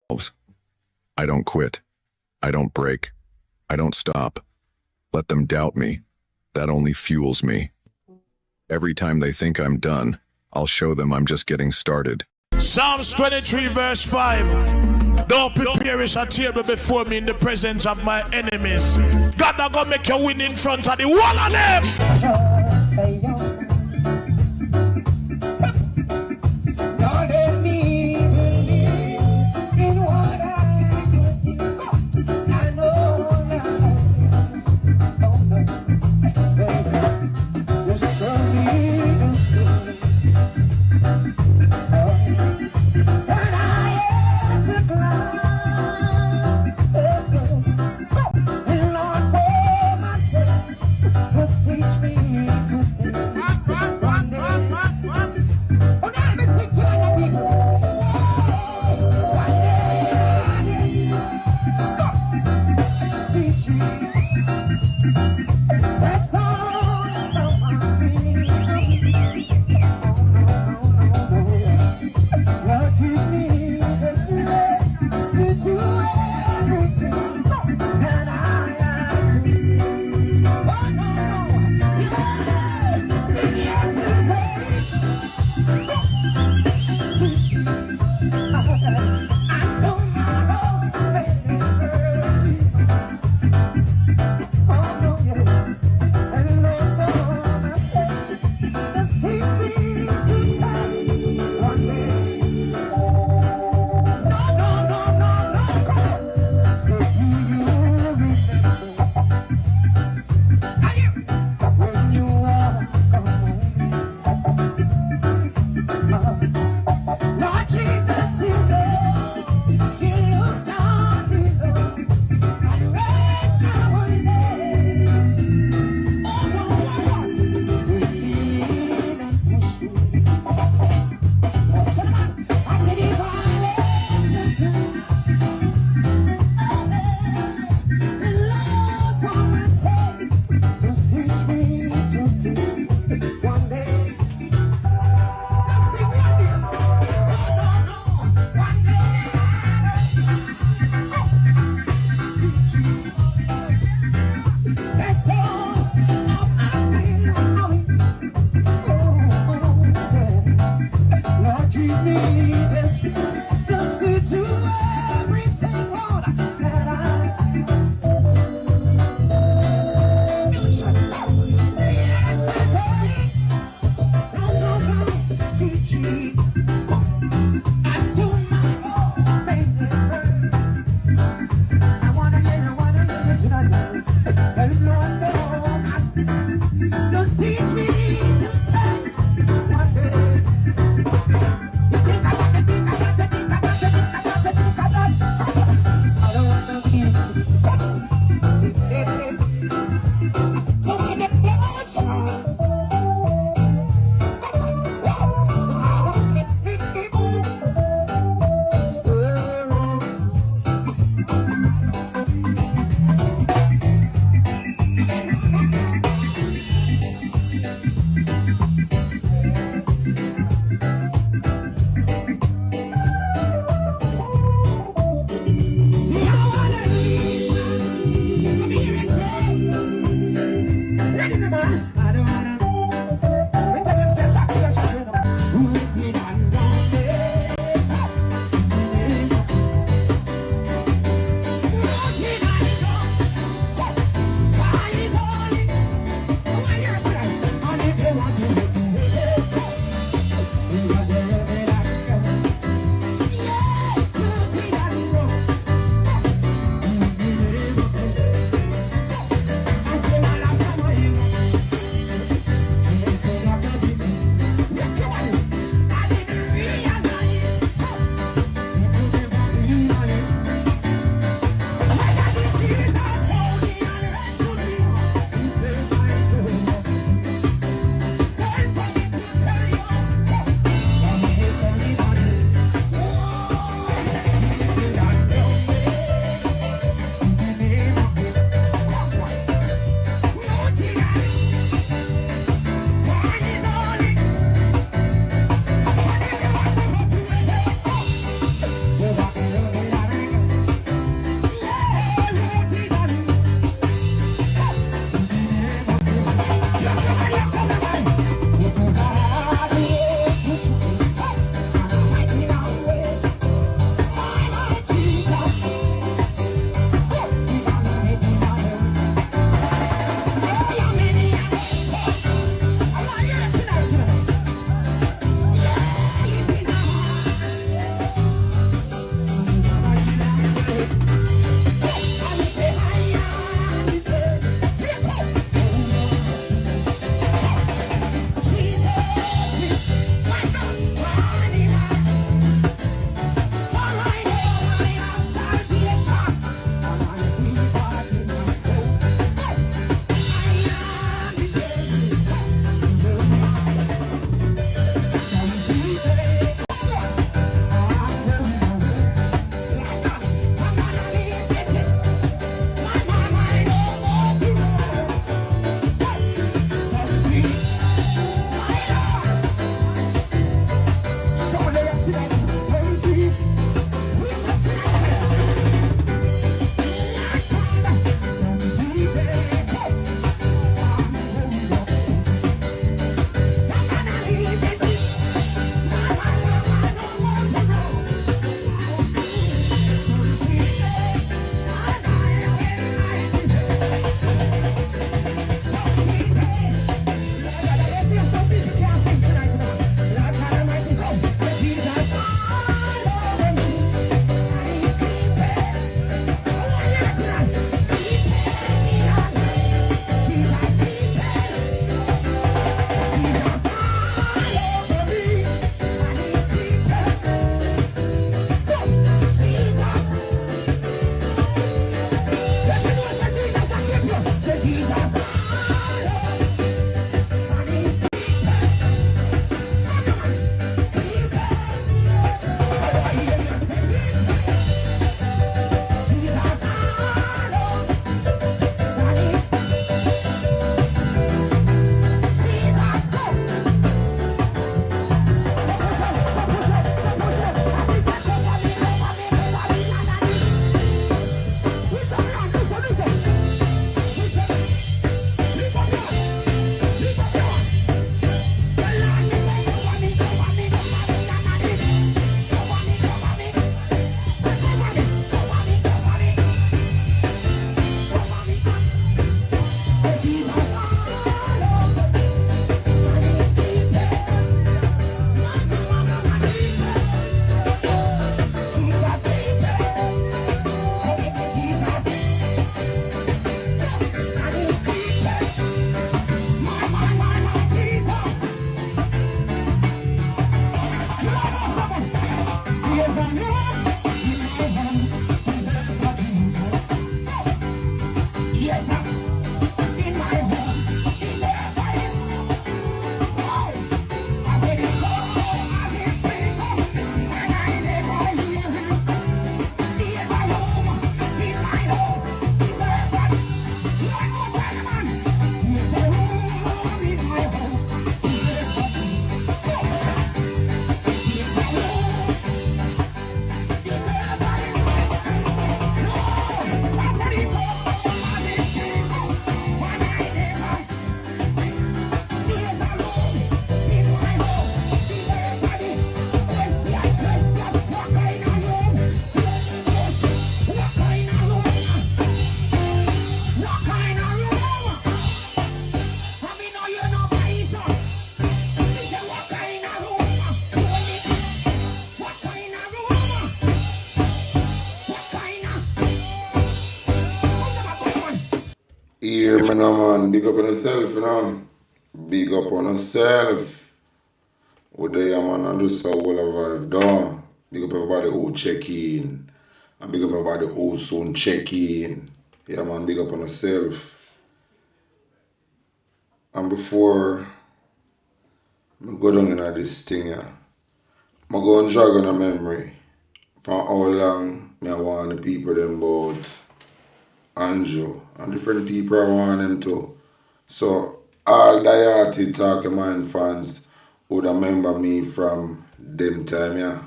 I don't quit. I don't break. I don't stop. Let them doubt me. That only fuels me. Every time they think I'm done, I'll show them I'm just getting started. Psalms 23 verse 5. Don't prepare a table before me in the presence of my enemies. God not gonna make you win in front of the wall of them. Just teach me to take one day. You think I man, big up on yourself, you know. Big up on yourself. With the man and do so well of I've done. Big up everybody who check in. And big up everybody who soon check in. Yeah man, big up on yourself. And before I go down into this thing here, I go and jog on a memory from how long I want the people them about Andrew and different people I want them to. So all the Talking Man fans would remember me from them time, yeah.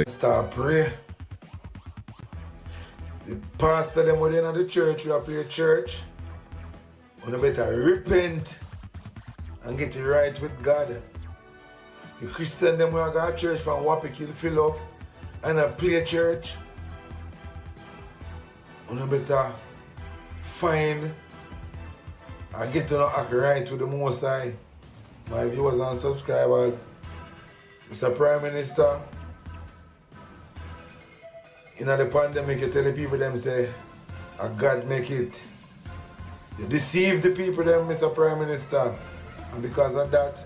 Start pray. The pastor them within the church, we play church. We better repent and get it right with God. The Christian them we go to church from Wapikil fill up and I play church. We better find and get to act right with the Most High. My viewers and subscribers, Mr. Prime Minister, in the pandemic, you tell the people them say, God make it. You deceive the people them, Mr. Prime Minister. And because of that,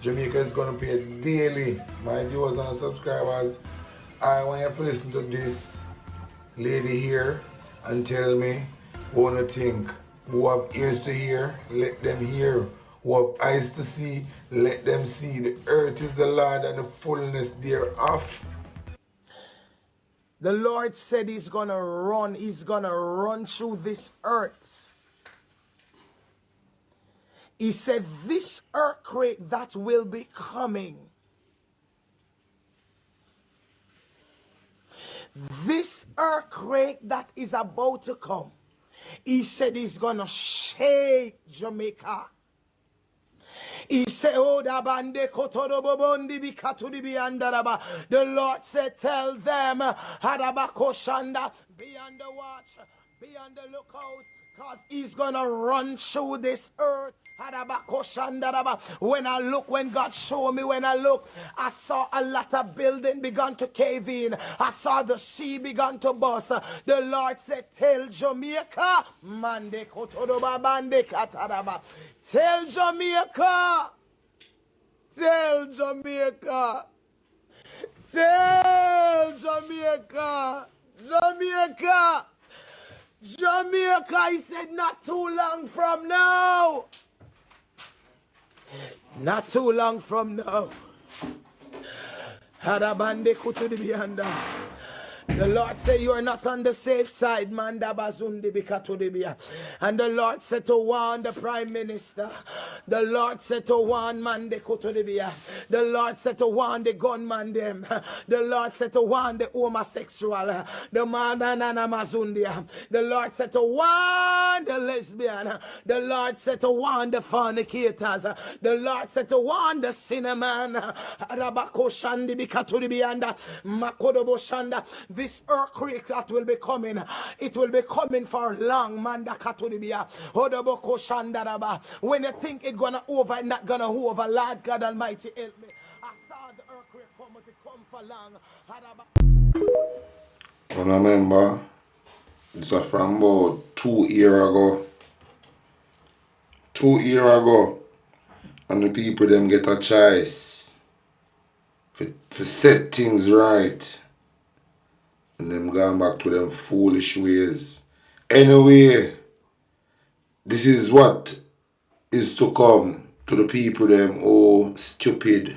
Jamaica is going to pay daily. My viewers and subscribers, I want you to listen to this lady here and tell me what you think. Who have ears to hear, let them hear. Who have eyes to see, let them see. The earth is the Lord and the fullness thereof. The Lord said he's gonna run through this earth. He said this earthquake that will be coming, this earthquake that is about to come, he said he's gonna shake Jamaica. He said, oh, the Lord said, tell them, be on the watch, be on the lookout, because he's gonna run through this earth. When God showed me, I saw a lot of building began to cave in. I saw the sea began to burst. The Lord said, tell Jamaica, tell Jamaica, tell Jamaica, tell Jamaica, Jamaica, Jamaica, he said, not too long from now. Not too long from now. The Lord said you are not on the safe side, man. And the Lord said to warn the Prime Minister. The Lord said to warn Mande Kotodibia. The Lord said to warn the gunman them. The Lord said to warn the homosexual. The man and Amazundia. The Lord said to warn the lesbian. The Lord said to warn the fornicators. The Lord said to warn the cinnamon. This earthquake that will be coming, it will be coming for long. When you think it's gonna over, it's not gonna over. Lord God Almighty, help me. I saw the earthquake come, but it come for long. I remember, it's from about 2 years ago. 2 years ago, and the people them get a choice to set things right. And them gone back to them foolish ways. Anyway, this is what is to come to the people them stupid.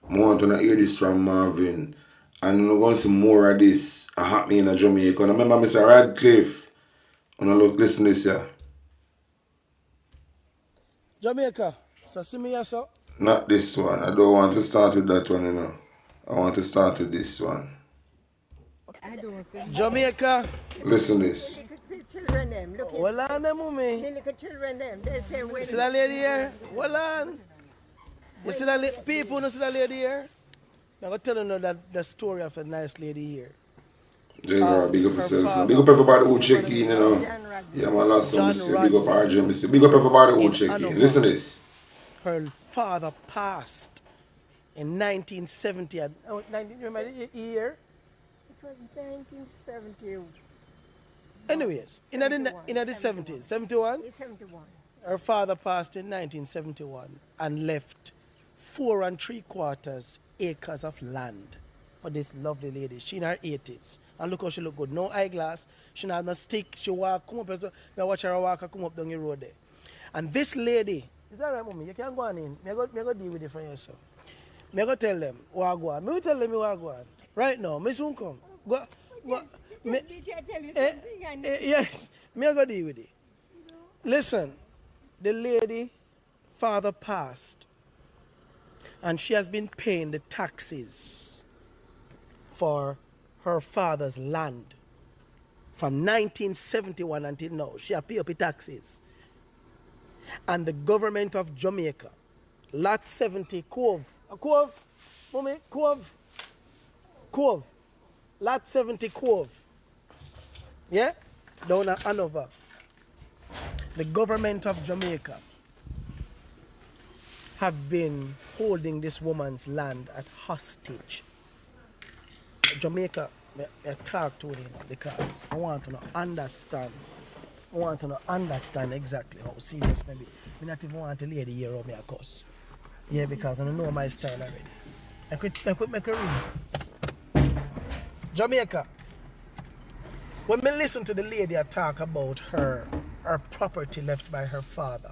I want to hear this from Marvin. And we're going to see more of this happening in Jamaica. And I remember Mr. Radcliffe. And I listen to this here. Jamaica, so see me here, so. Not this one. I don't want to start with that one, you know. I want to start with this one. Jamaica. Listen this. Children them, look at Well on them, mommy. the little children them. They say You see that lady here? Well on. You see that people don't see that lady here? I'm going to tell you that the story of a nice lady here. General, big up yourself. Big up everybody who check in, you know. Yeah, man, last time big up RJ, big up everybody who check in. Listen to this. Her father passed in 1970. You remember the year? It was 1970. Anyways, in the 70s, 71, He's 71. her father passed in 1971 and left 4 3/4 acres of land for this lovely lady. She in her 80s. And look how she look good. No eyeglass. She not have no stick. She walk, come up. So I watch her walk and come up down the road there. And this lady, is that right, mommy? You can go on in. Me go deal with it for yourself. Me go tell them what I go on. Me will tell them what I go on. Right now, me soon come. Go. Me, yes, me go deal with it. Listen, the lady father passed, and she has been paying the taxes for her father's land from 1971 until now. She has paid up the taxes. And the government of Jamaica, lot 70 Cove, mommy, Cove, lot 70 Cove, yeah, down at Hanover. The government of Jamaica have been holding this woman's land at hostage. Jamaica, I talk to them because I want to understand. I want to understand exactly how serious maybe. I not even want to lay the year of me a cuss. Yeah, because I know my style already. I could make a reason. Jamaica. When me listen to the lady talk about her property left by her father,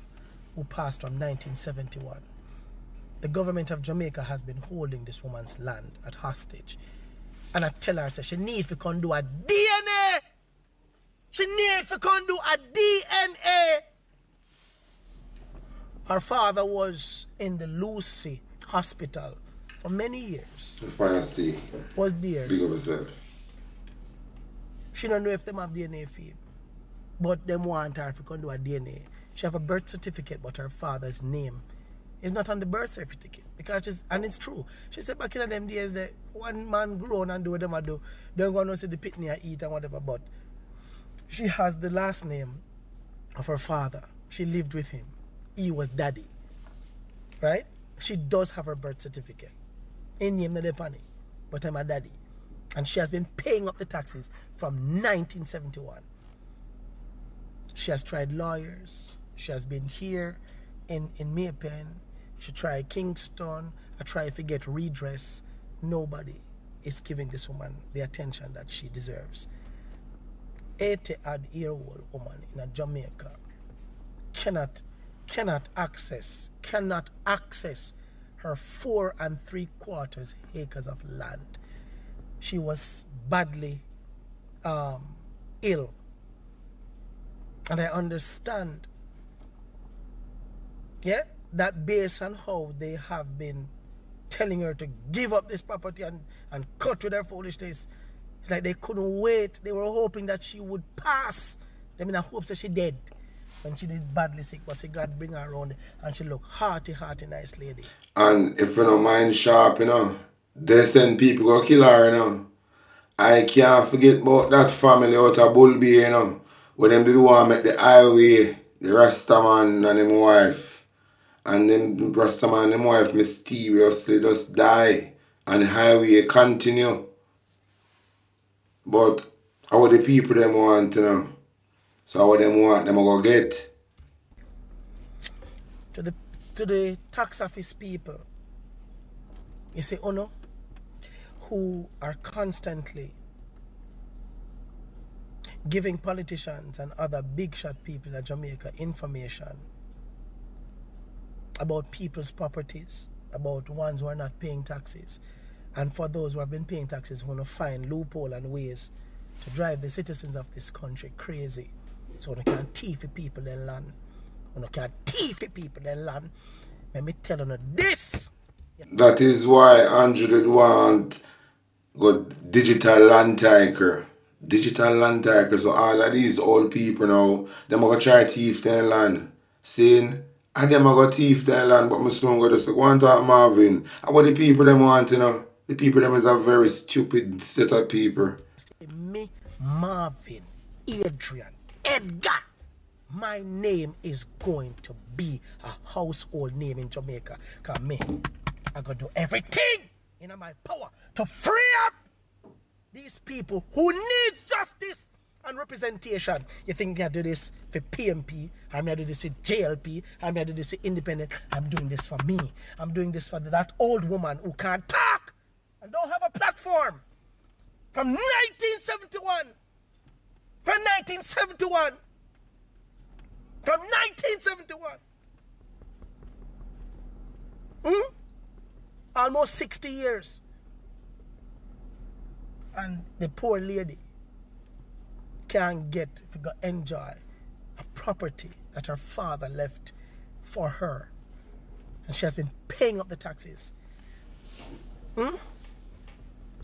who passed from 1971, the government of Jamaica has been holding this woman's land at hostage. And I tell her, she need to come do a DNA. She need to come do a DNA. Her father was in the Lucy Hospital for many years. The fancy. Was there. Big of herself. She don't know if them have DNA for him. But them want her to come do a DNA. She have a birth certificate, but her father's name is not on the birth certificate. Because and it's true. She said back in them days that one man grown and do what them do. They're going to see the pitney and eat and whatever. But she has the last name of her father. She lived with him. He was daddy. Right? She does have her birth certificate. In name not upon it. But I'm a daddy. And she has been paying up the taxes from 1971. She has tried lawyers. She has been here in Maypen. She tried Kingston. I tried to get redress. Nobody is giving this woman the attention that she deserves. 80-odd-year-old woman in Jamaica cannot access her 4 3/4 acres of land. She was badly ill. And I understand, yeah, that based on how they have been telling her to give up this property and cut with her foolishness, it's like they couldn't wait. They were hoping that she would pass. They mean, I hope that she did. When she did badly sick, but see God bring her around and she look hearty, nice lady. And if you don't mind sharp, they send people go kill her, I can't forget about that family out of Bull Bay, when them did want to make the highway, the Rastaman and his wife. And then the Rastaman and his wife mysteriously just die. And the highway continue. But how the people them want, So how them want, them go get. To the tax office people, you see, who are constantly giving politicians and other big shot people in Jamaica information about people's properties, about ones who are not paying taxes. And for those who have been paying taxes, who want to find loophole and ways to drive the citizens of this country crazy. So they can thief the people their land. They can thief the people their land. Let me tell you this. That is why Andrew did want got digital land tiger. Digital land tiger. So all of these old people now, them are going to try to thief their land. Saying, and them are going to thief their land, but my son go just go and talk Marvin. About the people them want, The people them is a very stupid set of people. Me, Marvin, Adrian, Edgar. My name is going to be a household name in Jamaica. Because me, I'm going to do everything in my power to free up these people who needs justice and representation. You think I do this for PMP, I'm going to do this with JLP, I'm going to do this with Independent. I'm doing this for me. I'm doing this for that old woman who can't talk and don't have a platform. From 1971. From 1971. From 1971. Almost 60 years. And the poor lady can't get, if you go enjoy a property that her father left for her. And she has been paying up the taxes.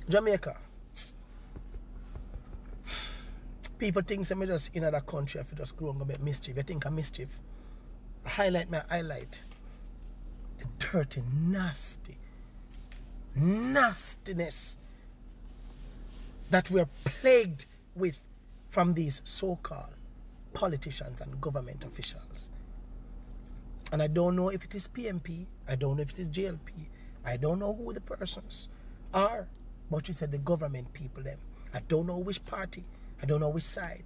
Jamaica. People think some just in other country if you just grow and go make mischief. You think of mischief. I highlight my highlight. The dirty, nastiness that we're plagued with from these so-called politicians and government officials. And I don't know if it is PMP, I don't know if it is JLP, I don't know who the persons are, but you said the government people them. I don't know which party, I don't know which side,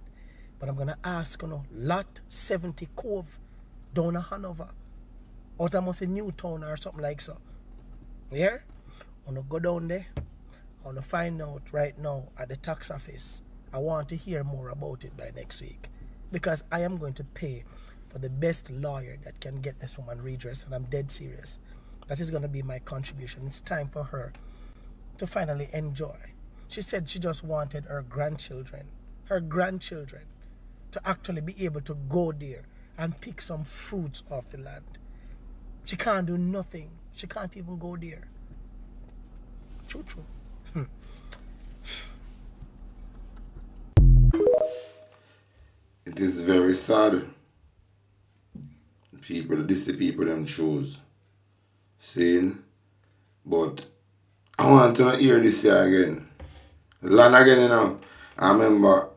but I'm gonna ask, lot 70 Cove down in Hanover, out of must a Newtown or something like so. Yeah? I wanna go down there. I want to find out right now at the tax office. I want to hear more about it by next week. Because I am going to pay for the best lawyer that can get this woman redress, and I'm dead serious. That is going to be my contribution. It's time for her to finally enjoy. She said she just wanted her grandchildren, to actually be able to go there and pick some fruits off the land. She can't do nothing. She can't even go there. True. It is very sad. This the people them choose. Saying, but I want to hear this here again. Land again, I remember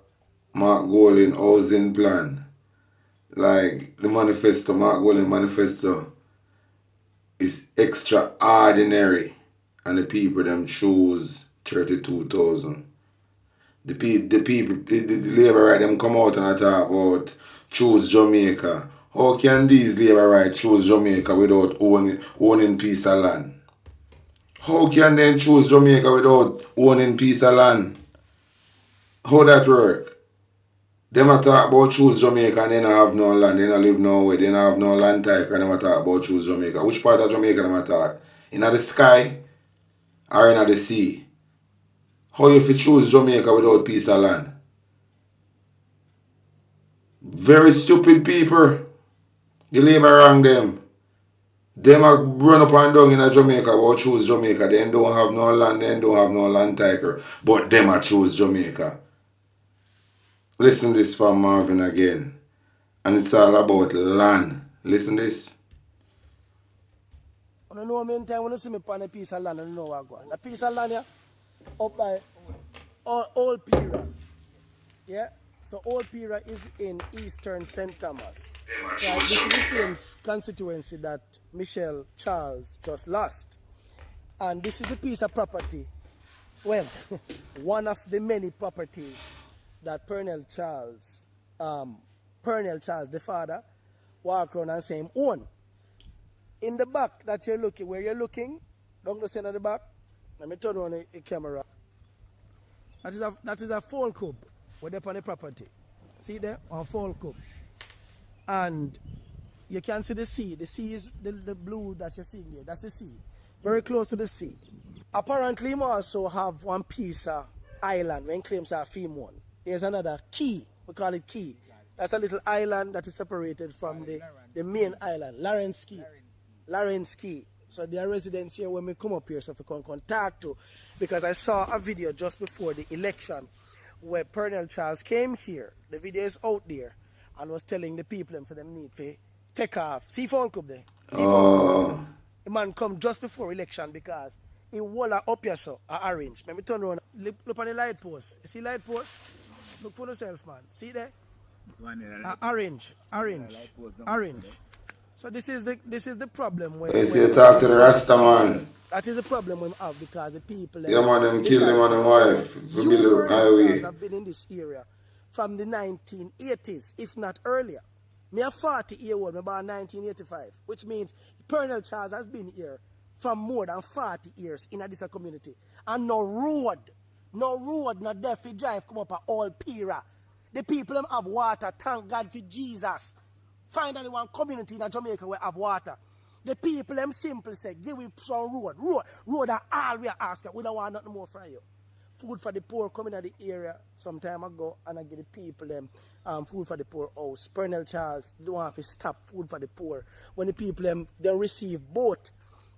Mark Golding housing plan. Like the manifesto, Mark Golding manifesto is extraordinary. And the people them choose 32,000. The labor right them come out and talk about choose Jamaica. How can these labor right choose Jamaica without owning piece of land? How can they choose Jamaica without owning piece of land? How that work? Them a talk about choose Jamaica and they don't have no land, they don't live nowhere, they don't have no land type and them a talk about choose Jamaica. Which part of Jamaica them a talk? In the sky or in the sea? How you fi choose Jamaica without piece of land? Very stupid people. You labor wrong them. Them a run up and down in a Jamaica about choose Jamaica. They don't have no land, they don't have no land tiger. But them a choose Jamaica. Listen this from Marvin again. And it's all about land. Listen this. I don't know many times when you see me on a piece of land, I don't know where I go. The piece of land here, up by Old Pira. Yeah? So Old Pira is in eastern St. Thomas. Right? This is the same constituency that Michelle Charles just lost. And this is the piece of property. Well, one of the many properties that Pernell Charles, the father, walk around and say him own. In the back that you're looking, where you're looking, don't go stand at the back. Let me turn on the camera. That is a fall cube. We're up on the property. See there? A fall cube. And you can see the sea. The sea is the blue that you're seeing there. That's the sea. Very close to the sea. Apparently, he also have one piece of island when claims are female. There's another key. We call it key. That's a little island that is separated from the main island. Lawrence Key. So there are residents here when we come up here, so if we can contact to. Because I saw a video just before the election where Pernell Charles came here. The video is out there and was telling the people for them need to take off. See phone club there. The man come just before election because he wall up here so orange. Let me turn around. Look on the light post. You see light post? Look for yourself, man. See there? Orange. So this is the problem where you talk to the Rasta man. That is the problem we have because the people Yeah man, them kill them and them wife. Have been in this area from the 1980s, if not earlier. Me a 40-year-old, me born 1985, which means Colonel Charles has been here for more than 40 years in this community. And no road, no death drive come up at all Pira. The people them have water, thank God for Jesus. Find only one community in Jamaica where have water. The people them simple say, give me some road are all we are asking. We don't want nothing more from you. Food for the poor coming in the area some time ago, and I give the people them food for the poor house. Colonel Charles don't have to stop food for the poor. When the people them they receive both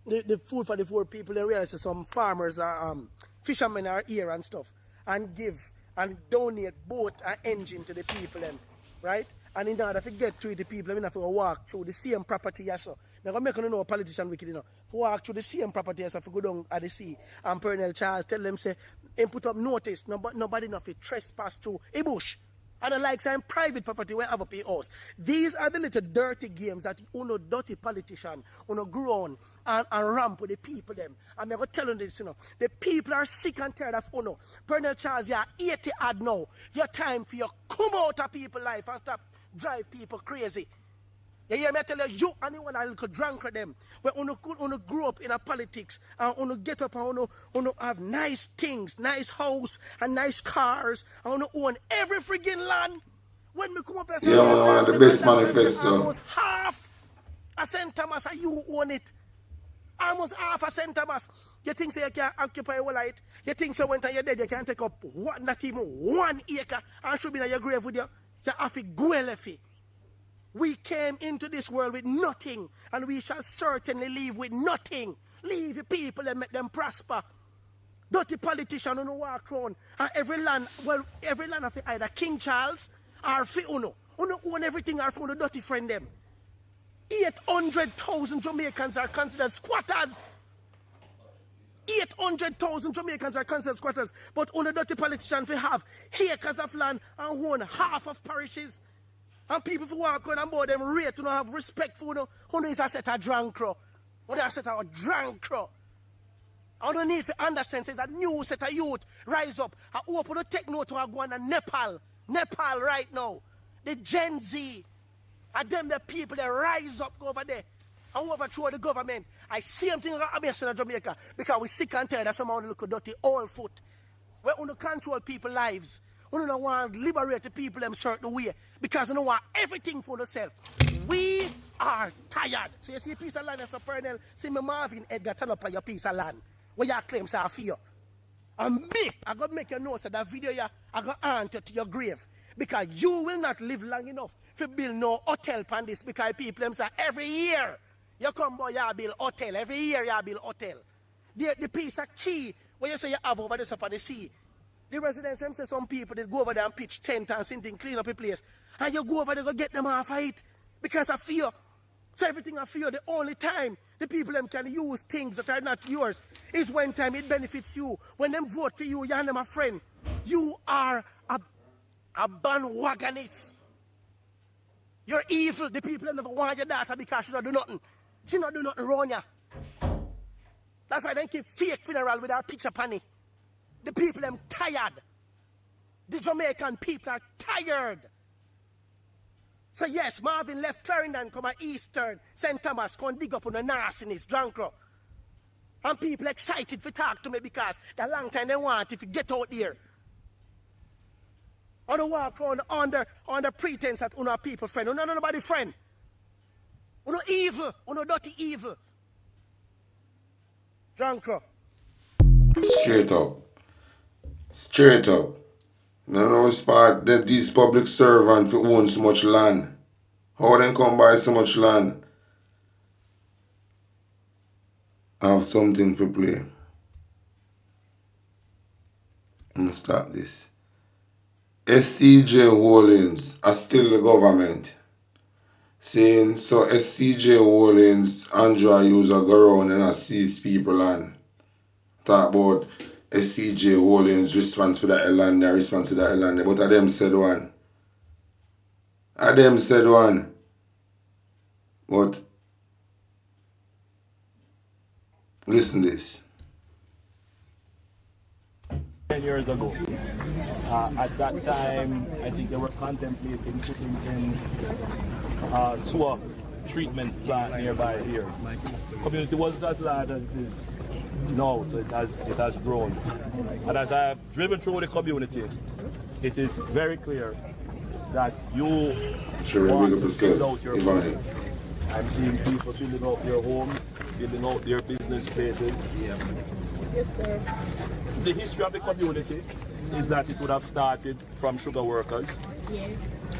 the food for the poor people, they realize that some farmers are fishermen are here and stuff, and give and donate boat and engine to the people them, right? And in order to get to it, the people them have to walk through the same property as so. Now, I'm making a politician wicked, you know. Walk through the same property as if you go down at the sea. And Colonel Charles tell them, say, and put up notice, nobody not to trespass through a bush. And the likes of private property where have a pay house. These are the little dirty games that uno dirty politician, uno grow on and ramp with the people them. And I'm going to tell you this, you know. The people are sick and tired of uno. Colonel Charles, you are 80 odd now. Your time for you come out of people's life and stop drive people crazy. You hear me tell you, you and you want a little drunk of them. When you grow up in a politics and you get up and you have nice things, nice house and nice cars and you own every friggin' land. When we come up and say, yeah, man, one of the best manifesto. Almost half a St. Thomas and you own it. Almost half a St. Thomas. You think so you can occupy your light? You think so when you're dead you can take up not even 1 acre and should be in your grave with you? You have to go left. We came into this world with nothing, and we shall certainly leave with nothing. Leave the people and make them prosper. Dirty politician who walk around, and every land of either King Charles or for Uno. Uno own everything or for Uno dirty friend them. 800,000 Jamaicans are considered squatters. 800,000 Jamaicans are considered squatters, but Uno dirty politician we have acres of land and own half of parishes. And people who walk around and board them rate to not have respect for who is a set of drunk crow. Who is a set of drunk crow. I don't need to understand says a new set of youth rise up. I open to take note to go on Nepal. Nepal right now. The Gen Z. And them the people that rise up over there and overthrow the government. I see something like in Jamaica because we sick and tired of some of the look dirty old foot. We want to control people's lives. We don't want to liberate the people them certain way because they don't want everything for themselves. We are tired. So you see a piece of land as a perennial, see me Marvin Edgar turn up on your piece of land where your claims are fear. And me, I'm going to make you know so that video you I'm going to answer to your grave. Because you will not live long enough to build no hotel on this because people them say every year you come boy you build hotel. Every year you build hotel. The piece of key where you say you have over this up on the sea. The residents them say some people they go over there and pitch tent and something clean up a place. And you go over there go get them off of it. Because of fear. So everything of fear, the only time the people them can use things that are not yours is when time it benefits you. When them vote for you, you're them a friend. You are a bandwagonist. You're evil. The people never want your daughter because she don't do nothing. She not do nothing wrong ya. That's why they keep fake funeral with our picture panny. The people them tired. The Jamaican people are tired. So yes, Marvin left Clarendon, come at Eastern, St. Thomas, come dig up on the nastiness, drunk rock. And people excited to talk to me because the long time they want if you get out there. On the walk around under pretense that uno people friend. Uno nobody friend. Uno evil. Uno dirty evil. Drunk rock. Straight up. Straight up. No spot that these public servants own so much land. How they come by so much land? Have something to play. I'm gonna stop this. SCJ Holdings are still the government. Saying so SCJ Holdings, Andrew user go around and seize people land. Talk about SCJ Holdings response for that land, their response to that land. But them said one. Them said one. But listen this. 9 years ago. At that time, I think they were contemplating putting in sewer treatment plant nearby here. Community wasn't as large as it is now, so it has grown. And as I have driven through the community, it is very clear that you want to build out your home. I'm seeing people building out their homes, building out their business spaces. The history of the community is that it would have started from sugar workers,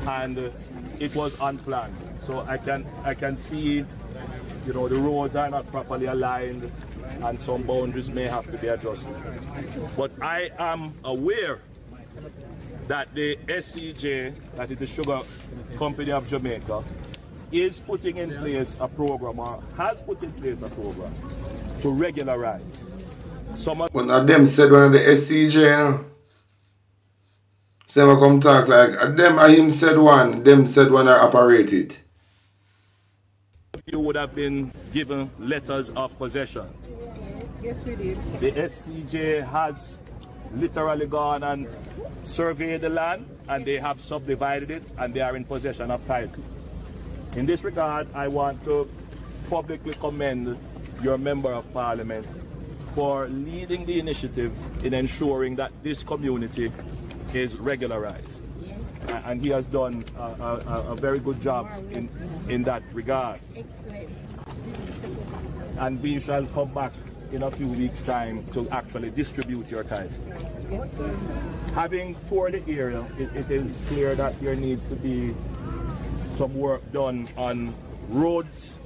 and it was unplanned. So I can see, you know, the roads are not properly aligned, and some boundaries may have to be adjusted. But I am aware that the SCJ, that is the Sugar Company of Jamaica, is putting in place a program, or has put in place a program, to regularize some of... When them said one of the SCJ, you know, say we come talk like, them and him said one, them said one are operated. You would have been given letters of possession. Yes, we did. The SCJ has literally gone and surveyed the land, and they have subdivided it, and they are in possession of titles. In this regard, I want to publicly commend your Member of Parliament for leading the initiative in ensuring that this community is regularized. And he has done a very good job in that regard. Excellent. And we shall come back in a few weeks' time to actually distribute your titles. Having toured the area, it is clear that there needs to be some work done on roads.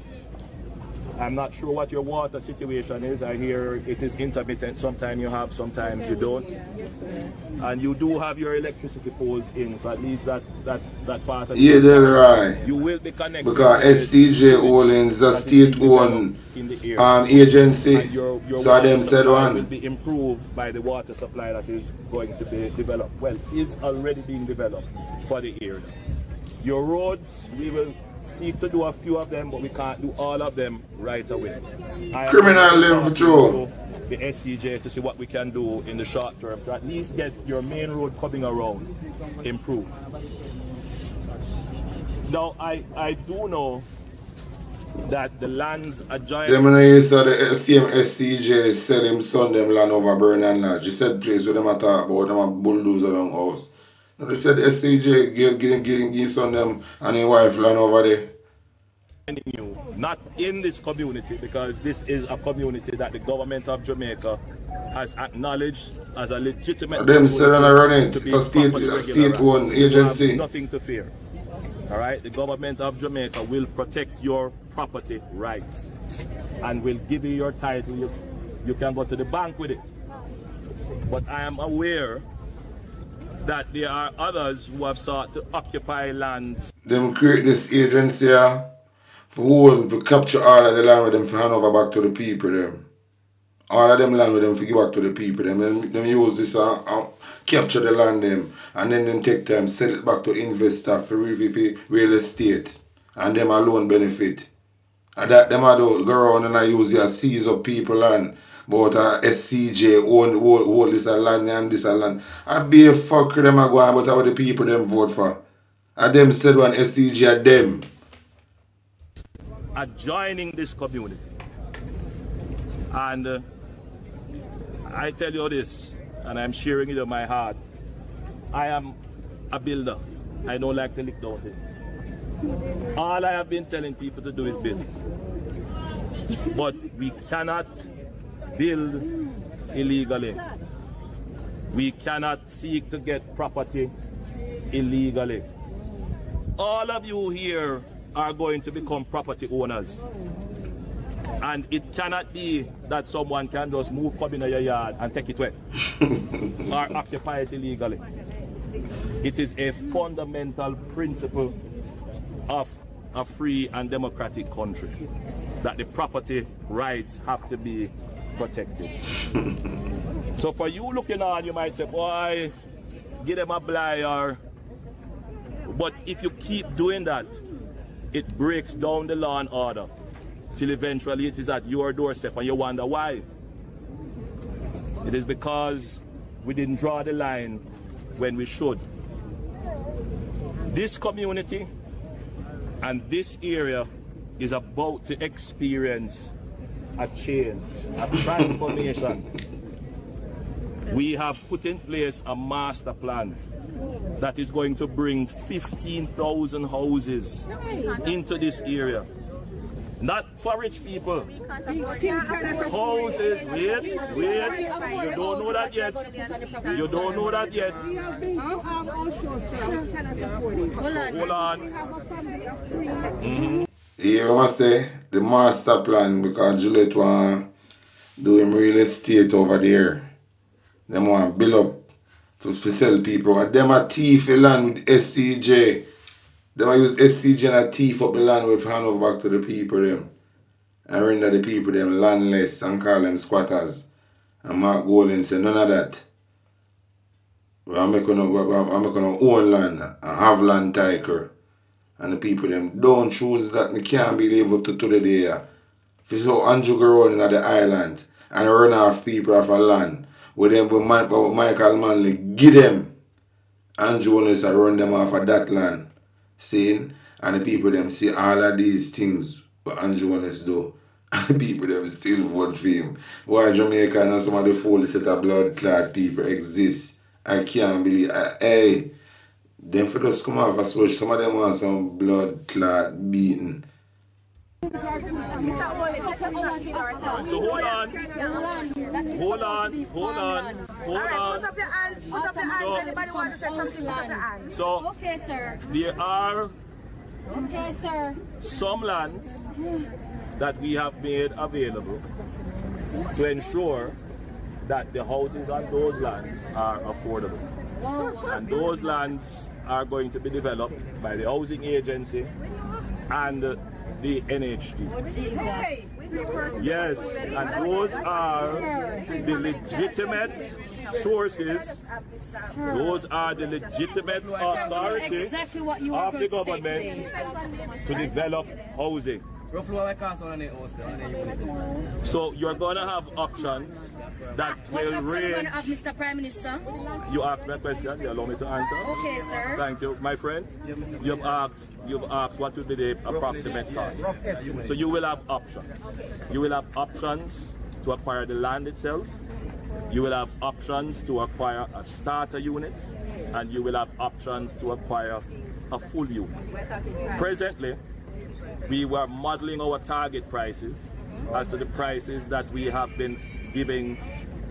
I'm not sure what your water situation is. I hear it is intermittent. Sometimes you have, sometimes you don't. And you do have your electricity poles in, so at least that part of yeah, they're right. you will be connected. Because SCJ Holdings is a state-owned agency. And your so them said will one. be improved by the water supply that is going to be developed. Well, is already being developed for the area. Your roads, we will seek to do a few of them, but we can't do all of them right away. Criminal level through the SCJ to see what we can do in the short term to at least get your main road coming around improved. Now, I do know that the lands adjoining... Them when I saw the same SCJ sell him son them land over Burnham Lodge. He said place where them a talk about them a bulldozer along house. And they said SCJ getting son them and his wife land over there. Not in this community, because this is a community that the government of Jamaica has acknowledged as a legitimate... Them said and I run it. It's a state-owned agency. You have nothing to fear. All right, the government of Jamaica will protect your property rights and will give you your title. You can go to the bank with it. But I am aware that there are others who have sought to occupy lands. Them create this agency to capture all of the land with them for hand over back to the people them. All of them land with them for give back to the people them. Them use this capture the land them, and then them take time sell it back to investor for real estate, and them alone benefit. And that them a do go around and I use their seize up people land, but SCJ own this a land and this a land. I be a fuck them a go on, but what the people them vote for. And them said one SCJ are them. Adjoining this community. And I tell you this, and I'm sharing it in my heart. I am a builder. I don't like to lick down things. All I have been telling people to do is build. But we cannot build illegally. We cannot seek to get property illegally. All of you here are going to become property owners. And it cannot be that someone can just move come in your yard and take it away or occupy it illegally. It is a fundamental principle of a free and democratic country that the property rights have to be protected. So for you looking on, you might say, boy, give them a blight. But if you keep doing that, it breaks down the law and order till eventually it is at your doorstep and you wonder why. It is because we didn't draw the line when we should. This community and this area is about to experience a change, a transformation. We have put in place a master plan that is going to bring 15,000 houses into this area. Not for rich people. Houses, wait. You don't know that yet. You don't know that yet. Hold on. You must say the master plan because Juliet want do him real estate over there. They want build up to sell people. And them a thief the land with SCJ. Them a use SCJ and a thief up the land with hand over back to the people them. And render the people them landless and call them squatters. And Mark Golden say none of that. I'm making own land and have land title. And the people them don't choose that. Me can't believe up to today. If you saw Andrew go around in the island and run off people off a land, with them Michael Manley give them Andrew Jones and run them off of that land. Seeing? And the people them see all of these things what Andrew Jones do. And the people them still vote for him. Why Jamaica and some of the full set of blood clot people exist. I can't believe. Hey. Them for just come off a switch, some of them want some blood clot beating. So hold on. Put up your hands. Anybody want to say something? Put up your hands. So, okay, sir. There are some lands that we have made available to ensure that the houses on those lands are affordable. And those lands are going to be developed by the housing agency and the NHD. Yes, and those are the legitimate sources. Those are the legitimate authority of the government to develop housing. So you're going to have options that will range. Mr. Prime Minister? You asked me a question, you allow me to answer? Okay, sir. Thank you. My friend, you've asked what would be the approximate cost. So you will have options. You will have options to acquire the land itself. You will have options to acquire a starter unit. And you will have options to acquire a full unit. Presently, we were modeling our target prices as to the prices that we have been giving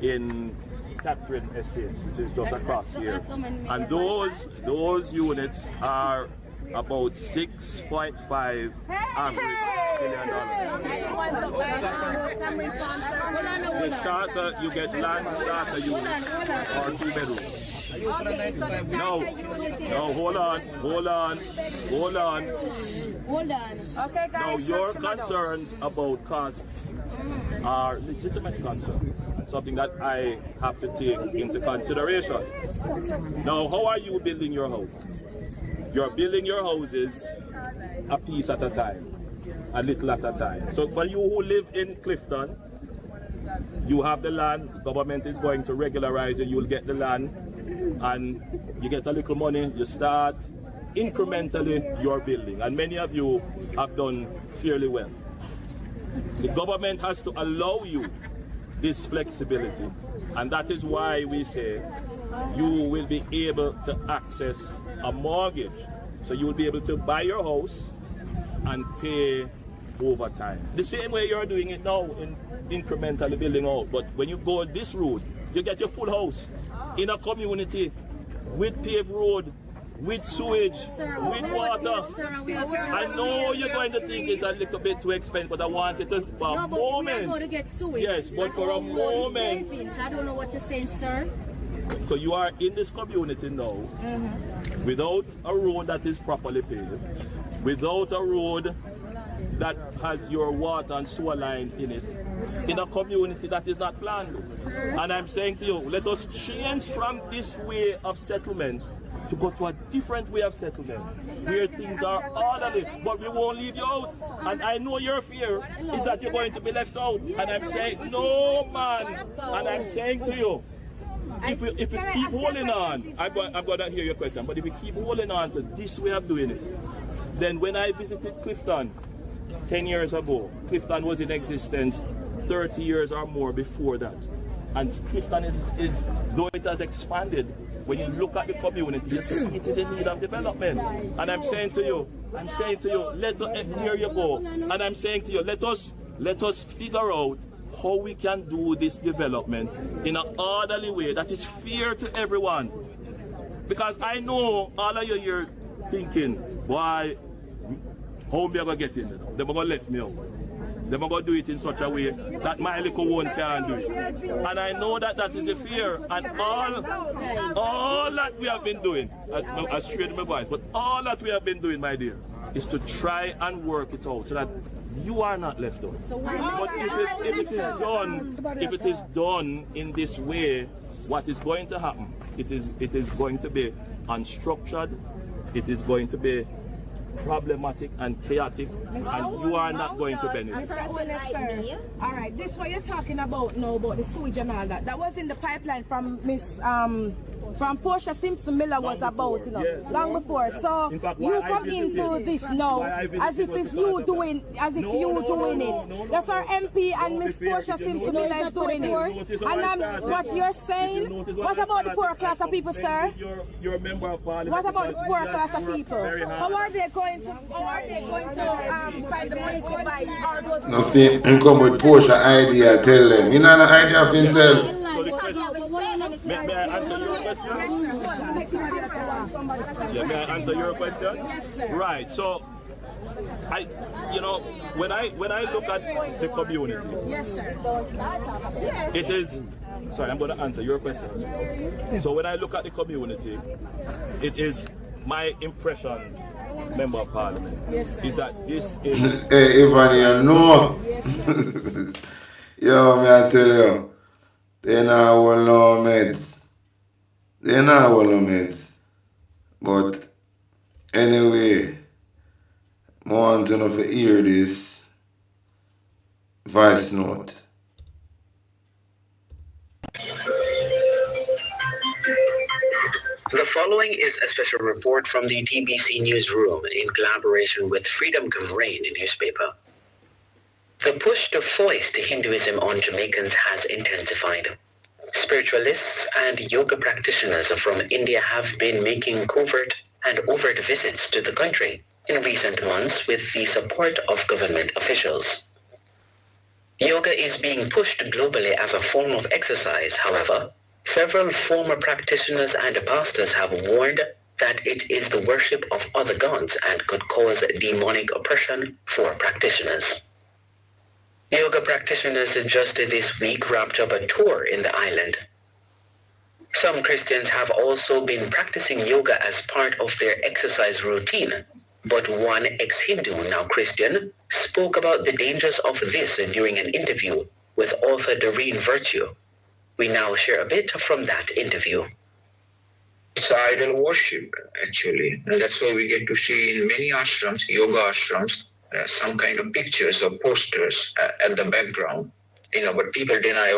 in Catherine Estates, which is just across here. And those units are about $6.5 average $1 billion. The starter, you get land starter unit or 2 bedrooms. Okay, so the No, hold on. Okay, guys. Now, your concerns about costs are legitimate concerns, and something that I have to take into consideration. Now, how are you building your houses? You're building your houses a piece at a time, a little at a time. So for you who live in Clifton, you have the land, government is going to regularize it, you'll get the land, and you get a little money, you start incrementally your building, and many of you have done fairly well. The government has to allow you this flexibility, and that is why we say you will be able to access a mortgage. So you will be able to buy your house and pay over time. The same way you're doing it now in incrementally building out, but when you go this route, you get your full house in a community with paved road, with sewage, with water. I know you're going to think it's a little bit too expensive, but I want it to, for a moment. We are going to get sewage. Yes, but for a moment. I don't know what you're saying, sir. So you are in this community now, without a road that is properly paved, without a road that has your water and sewer line in it, in a community that is not planned. And I'm saying to you, let us change from this way of settlement to go to a different way of settlement, where things are orderly, but we won't leave you out. And I know your fear is that you're going to be left out. And I'm saying, no, man. And I'm saying to you, if we keep holding on, I'm going to hear your question, but if we keep holding on to this way of doing it, then when I visited Clifton 10 years ago, Clifton was in existence 30 years or more before that. And Clifton is though it has expanded, when you look at the community, you see it is in need of development. And I'm saying to you, here you go. And I'm saying to you, let us figure out how we can do this development in an orderly way that is fair to everyone. Because I know all of you here thinking, why, how am I going to get in? They're going to let me out. They're going to do it in such a way that my little one can't do it. And I know that that is a fear. And all that we have been doing, I straightened my voice, but all that we have been doing, my dear, is to try and work it out so that you are not left out. But if it is done in this way, what is going to happen? It is going to be unstructured. It is going to be problematic and chaotic, and you are not going to benefit. All right, this what you're talking about now about the sewage and all that. That was in the pipeline from from Portia Simpson Miller was about, you know, yes. long before. So fact, you come into this now as if it's you doing, it. That's our MP and Miss Portia Simpson Miller is doing it. And what you're saying, what about the poor class of people, sir? You're a member of parliament. What about the poor class of people? How are they going to find the money to buy all those? Now see, and come with Portia idea, tell them. You know the idea of himself. So the question, may I answer your question? Yeah, may I answer your question? Yes, sir. Right. So, when I look at the community, Yes, sir. it is. Sorry, I'm going to answer your question. So when I look at the community, it is my impression, Member of Parliament, is that this is. Hey, Ivan, you know. Yo, me I tell you, they not want no meds. They not want no meds. But anyway, I want to know if you hear this voice note. The following is a special report from the TBC newsroom in collaboration with Freedom Coverain newspaper. The push to foist Hinduism on Jamaicans has intensified. Spiritualists and yoga practitioners from India have been making covert and overt visits to the country in recent months with the support of government officials. Yoga is being pushed globally as a form of exercise, however. Several former practitioners and pastors have warned that it is the worship of other gods and could cause demonic oppression for practitioners. Yoga practitioners just this week wrapped up a tour in the island. Some Christians have also been practicing yoga as part of their exercise routine, but one ex-Hindu, now Christian, spoke about the dangers of this during an interview with author Doreen Virtue. We now share a bit from that interview. It's idol worship, actually. And that's why we get to see in many ashrams, yoga ashrams, some kind of pictures or posters at the background. But people deny,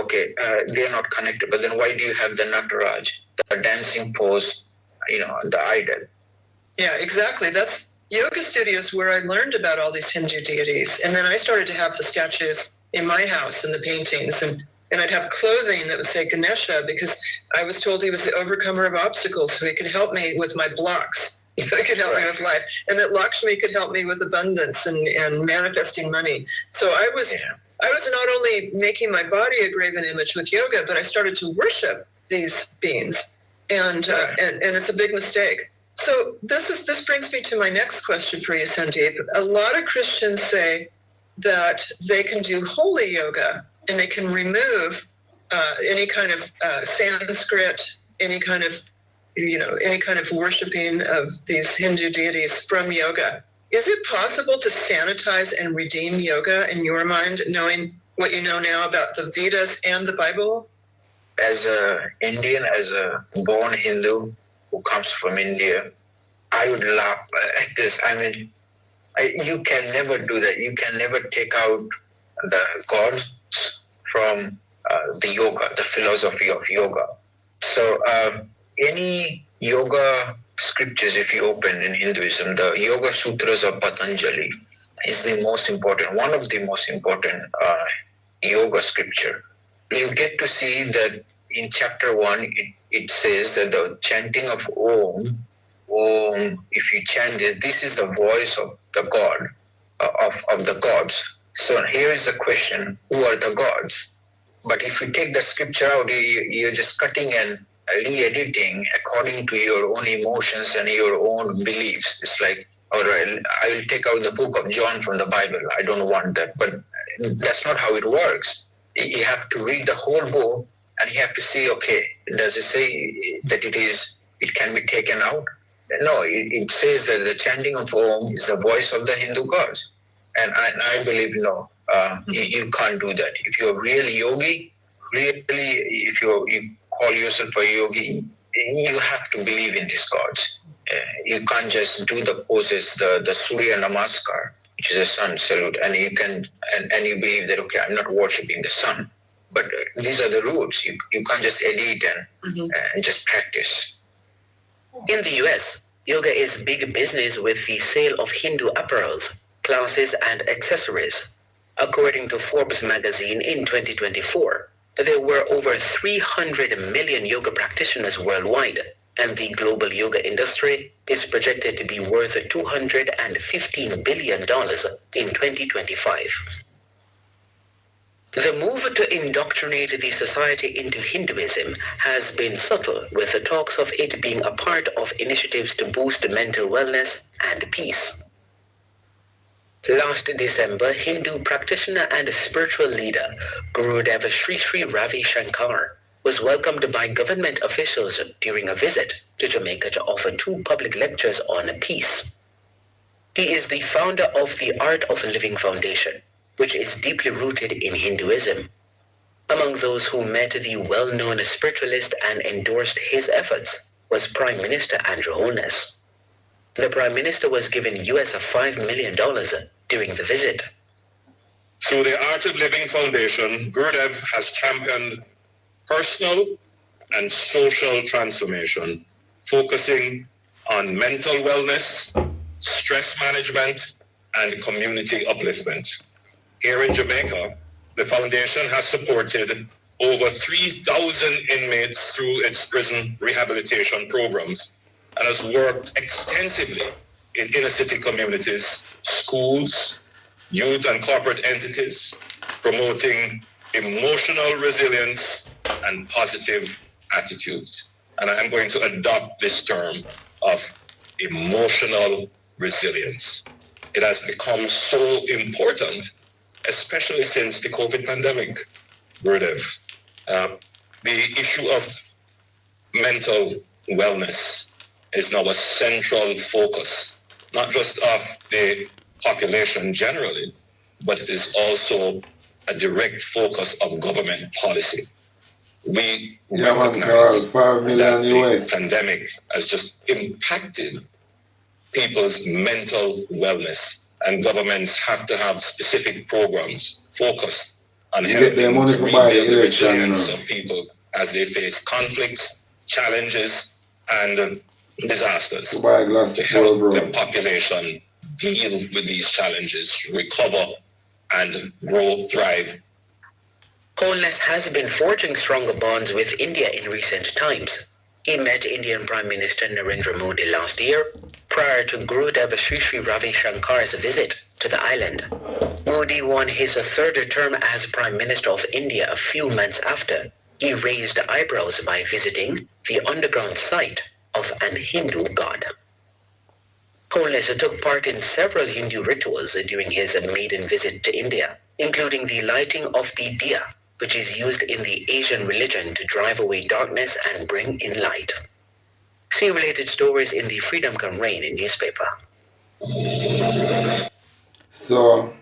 they're not connected. But then why do you have the Nataraj, the dancing pose, the idol? Yeah, exactly. That's yoga studios where I learned about all these Hindu deities. And then I started to have the statues in my house and the paintings. And I'd have clothing that would say Ganesha because I was told he was the overcomer of obstacles, so he could help me with my blocks. He could help me with life. And that Lakshmi could help me with abundance and manifesting money. So I was not only making my body a graven image with yoga, but I started to worship these beings. And it's a big mistake. So this brings me to my next question for you, Sandeep. A lot of Christians say that they can do holy yoga and they can remove any kind of Sanskrit, any kind of worshiping of these Hindu deities from yoga. Is it possible to sanitize and redeem yoga in your mind, knowing what you know now about the Vedas and the Bible? As an Indian, as a born Hindu who comes from India, I would laugh at this. You can never do that. You can never take out the gods from the yoga, the philosophy of yoga. So any yoga scriptures, if you open in Hinduism, the Yoga Sutras of Patanjali is the most important, one of the most important yoga scripture. You get to see that in chapter 1, it says that the chanting of Om, if you chant this is the voice of the God, of the gods. So here is the question, who are the gods? But if you take the scripture out, you're just cutting and re-editing according to your own emotions and your own beliefs. It's like, all right, I will take out the book of John from the Bible. I don't want that. But that's not how it works. You have to read the whole book and you have to see, okay, does it say that it can be taken out? No, it says that the chanting of Om is the voice of the Hindu gods. And I believe, no, you can't do that. If you're a real yogi, if you call yourself a yogi, you have to believe in these gods. You can't just do the poses, the Surya Namaskar, which is a sun salute, and you you believe that, okay, I'm not worshipping the sun. But these are the rules. You can't just edit and just practice. In the US, yoga is big business with the sale of Hindu apparels, classes, and accessories. According to Forbes magazine in 2024, there were over 300 million yoga practitioners worldwide, and the global yoga industry is projected to be worth $215 billion in 2025. The move to indoctrinate the society into Hinduism has been subtle, with the talks of it being a part of initiatives to boost mental wellness and peace. Last December, Hindu practitioner and spiritual leader Gurudev Sri Sri Ravi Shankar was welcomed by government officials during a visit to Jamaica to offer 2 public lectures on peace. He is the founder of the Art of Living Foundation, which is deeply rooted in Hinduism. Among those who met the well-known spiritualist and endorsed his efforts was Prime Minister Andrew Holness. The Prime Minister was given US $5 million during the visit. Through the Art of Living Foundation, Gurudev has championed personal and social transformation, focusing on mental wellness, stress management, and community upliftment. Here in Jamaica, the foundation has supported over 3,000 inmates through its prison rehabilitation programs and has worked extensively in inner city communities, schools, youth and corporate entities, promoting emotional resilience and positive attitudes. And I am going to adopt this term of emotional resilience. It has become so important, especially since the COVID pandemic, Gurudev. The issue of mental wellness is now a central focus, not just of the population generally, but it is also a direct focus of government policy. We recognize $5 million that US. the pandemic has just impacted people's mental wellness, and governments have to have specific programs focused on helping to rebuild the resilience of people as they face conflicts, challenges, and disasters, to help the population deal with these challenges, recover, and grow, thrive. Holness has been forging stronger bonds with India in recent times. He met Indian Prime Minister Narendra Modi last year, prior to Gurudev Sri Sri Ravi Shankar's visit to the island. Modi won his 3rd term as Prime Minister of India a few months after he raised eyebrows by visiting the underground site of an Hindu god. Holness took part in several Hindu rituals during his maiden visit to India, including the lighting of the diya, which is used in the Asian religion to drive away darkness and bring in light. See related stories in the Freedom Come Reign newspaper. So,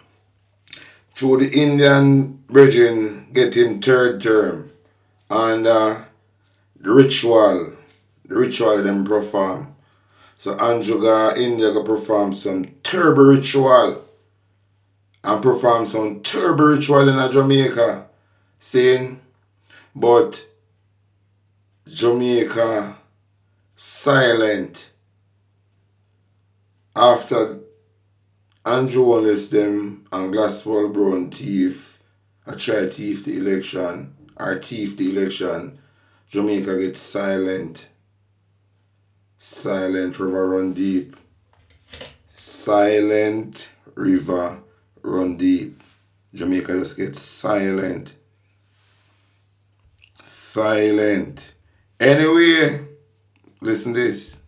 through the Indian brethren get him 3rd term, and the ritual them perform. So Andrew go India go perform some turbo ritual and perform some turbo ritual in Jamaica, saying, but Jamaica silent after Andrew Wallace them and Glasswell Brown thief, I try thief the election, or thief the election, Jamaica get silent. Silent river run deep. Silent river run deep. Jamaica just get silent. Silent. Anyway, listen this.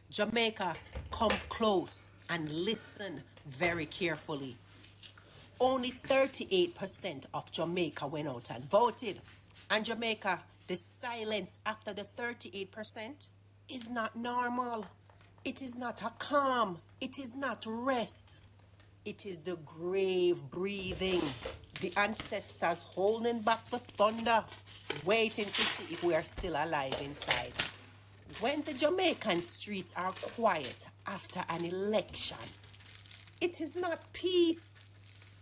Jamaica, come close and listen very carefully. Only 38% of Jamaica went out and voted. And Jamaica, the silence after the 38% is not normal. It is not a calm. It is not rest. It is the grave breathing. The ancestors holding back the thunder, waiting to see if we are still alive inside. When the Jamaican streets are quiet after an election, it is not peace.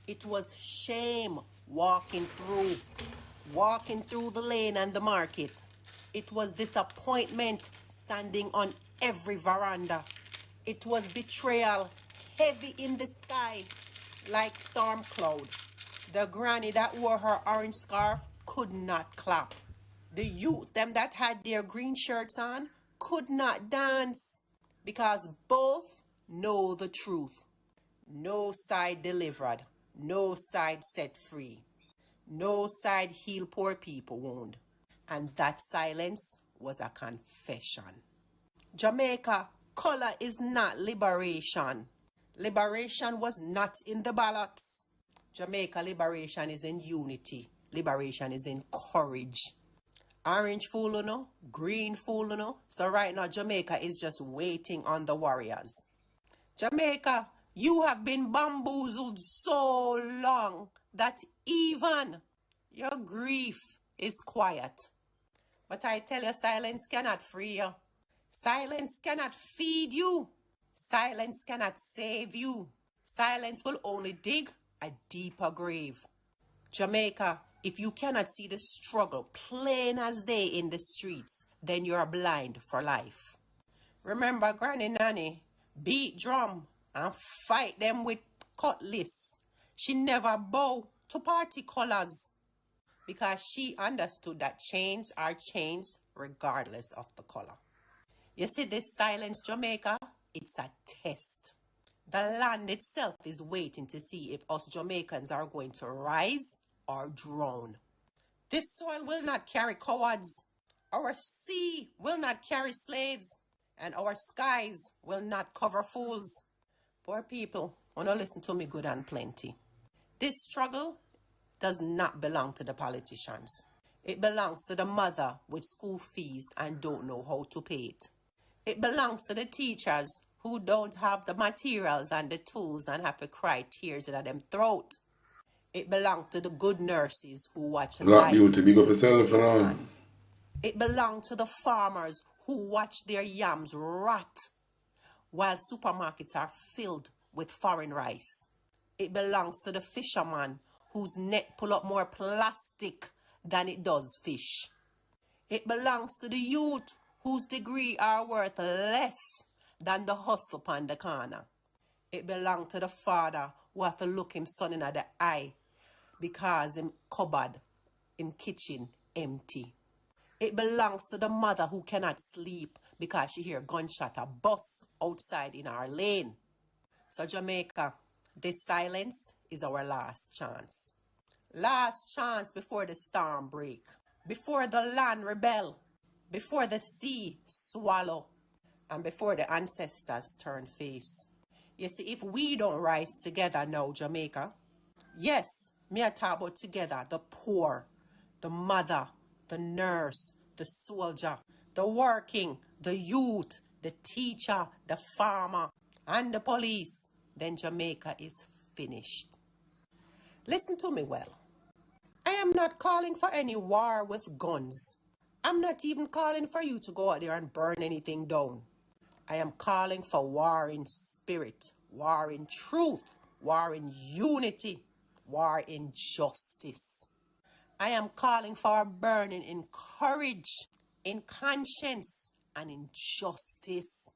It was shame walking through the lane and the market. It was disappointment standing on every veranda. It was betrayal heavy in the sky like storm cloud. The granny that wore her orange scarf could not clap. The youth, them that had their green shirts on, could not dance because both know the truth. No side delivered, no side set free, no side heal poor people wound. And that silence was a confession. Jamaica, color is not liberation. Liberation was not in the ballots. Jamaica liberation is in unity. Liberation is in courage. Orange fool, you know, green fool, you know. So right now, Jamaica is just waiting on the warriors. Jamaica, you have been bamboozled so long that even your grief is quiet. But I tell you, silence cannot free you. Silence cannot feed you. Silence cannot save you. Silence will only dig a deeper grave. Jamaica, if you cannot see the struggle plain as day in the streets, then you are blind for life. Remember Granny Nanny, beat drum and fight them with cutlass. She never bow to party colors because she understood that chains are chains regardless of the color. You see this silence, Jamaica? It's a test. The land itself is waiting to see if us Jamaicans are going to rise or drown. This soil will not carry cowards. Our sea will not carry slaves. And our skies will not cover fools. Poor people, wanna listen to me good and plenty. This struggle does not belong to the politicians. It belongs to the mother with school fees and don't know how to pay it. It belongs to the teachers who don't have the materials and the tools and have to cry tears in them throat. It belongs to the good nurses who watch Black beauty, big up life yourself, in their man. hands. It belongs to the farmers who watch their yams rot while supermarkets are filled with foreign rice. It belongs to the fisherman whose net pull up more plastic than it does fish. It belongs to the youth whose degree are worth less than the hustle upon the corner. It belongs to the father who have to look him son in the eye because him cupboard in kitchen empty. It belongs to the mother who cannot sleep because she hear gunshot a bus outside in our lane. So Jamaica, this silence is our last chance. Last chance before the storm break, before the land rebel, before the sea swallow, and before the ancestors turn face. You see, if we don't rise together now, Jamaica, yes, me I talk about together, the poor, the mother, the nurse, the soldier, the working, the youth, the teacher, the farmer, and the police, then Jamaica is finished. Listen to me well. I am not calling for any war with guns. I'm not even calling for you to go out there and burn anything down. I am calling for war in spirit, war in truth, war in unity, war in justice. I am calling for a burning in courage, in conscience, and in justice.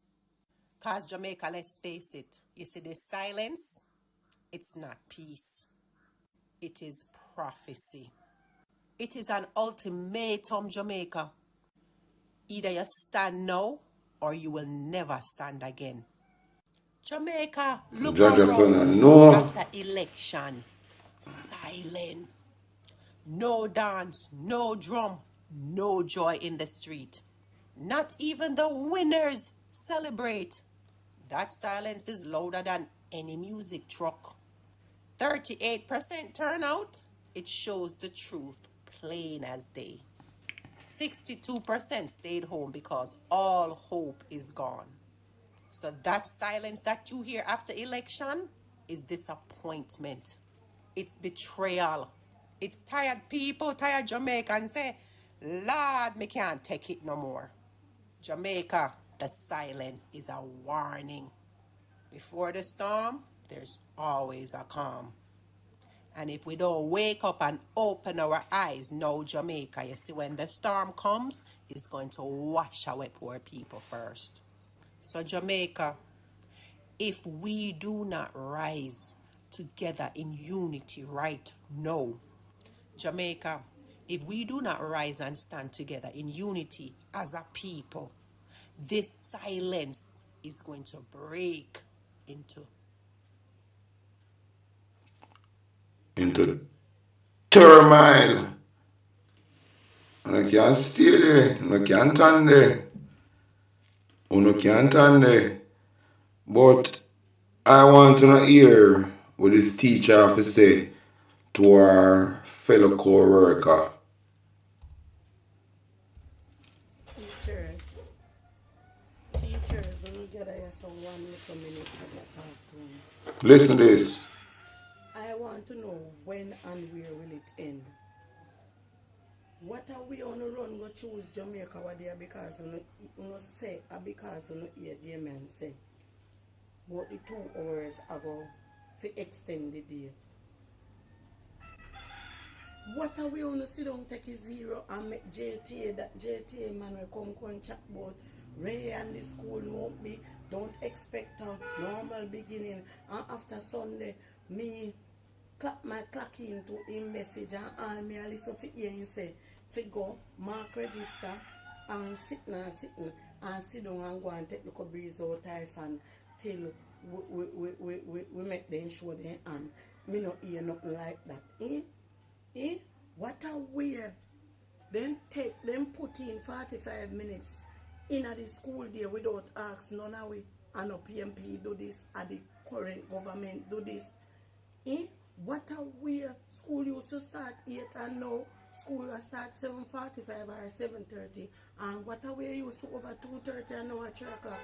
Because Jamaica, let's face it, you see this silence, it's not peace. It is prophecy. It is an ultimatum, Jamaica. Either you stand now or you will never stand again. Jamaica, look Judge son, around no. after election. Silence. No dance, no drum, no joy in the street. Not even the winners celebrate. That silence is louder than any music truck. 38% turnout, it shows the truth plain as day. 62% stayed home because all hope is gone. So that silence that you hear after election is disappointment. It's betrayal. It's tired people, tired Jamaicans say, Lord, me can't take it no more. Jamaica, the silence is a warning. Before the storm, there's always a calm. And if we don't wake up and open our eyes, now Jamaica, you see, when the storm comes, it's going to wash away poor people first. So Jamaica, if we do not rise together in unity right now, Jamaica, if we do not rise and stand together in unity as a people, this silence is going to break into turmoil. And I can't stay there. I can't stand there. I can't stand there. But I want to hear what this teacher have to say to our fellow co-worker. Teachers, when you get here, so 1 little minute, let me talk to you. Listen to this. I want to know when and where will it end. What are we on the run go choose Jamaica what there because you say because you hear the man say. But the 2 hours ago for extend the day. What are we on to sit down take a zero and make JTA that JTA man will come chat about Ray and the school won't be, don't expect a normal beginning, and after Sunday me clap my clock into him message and all me a listen for hear him say fi go mark register and sit and sit down and go and take the breeze out typhoon till we make them show them and me not hear nothing like that. What a weird. Then put in 45 minutes in the school day without ask none of we and no PMP do this and the current government do this. What a weird. School used to start 8 and now school will start 7:45 or 7:30 and what a way used to over 2:30 and now at 3 o'clock.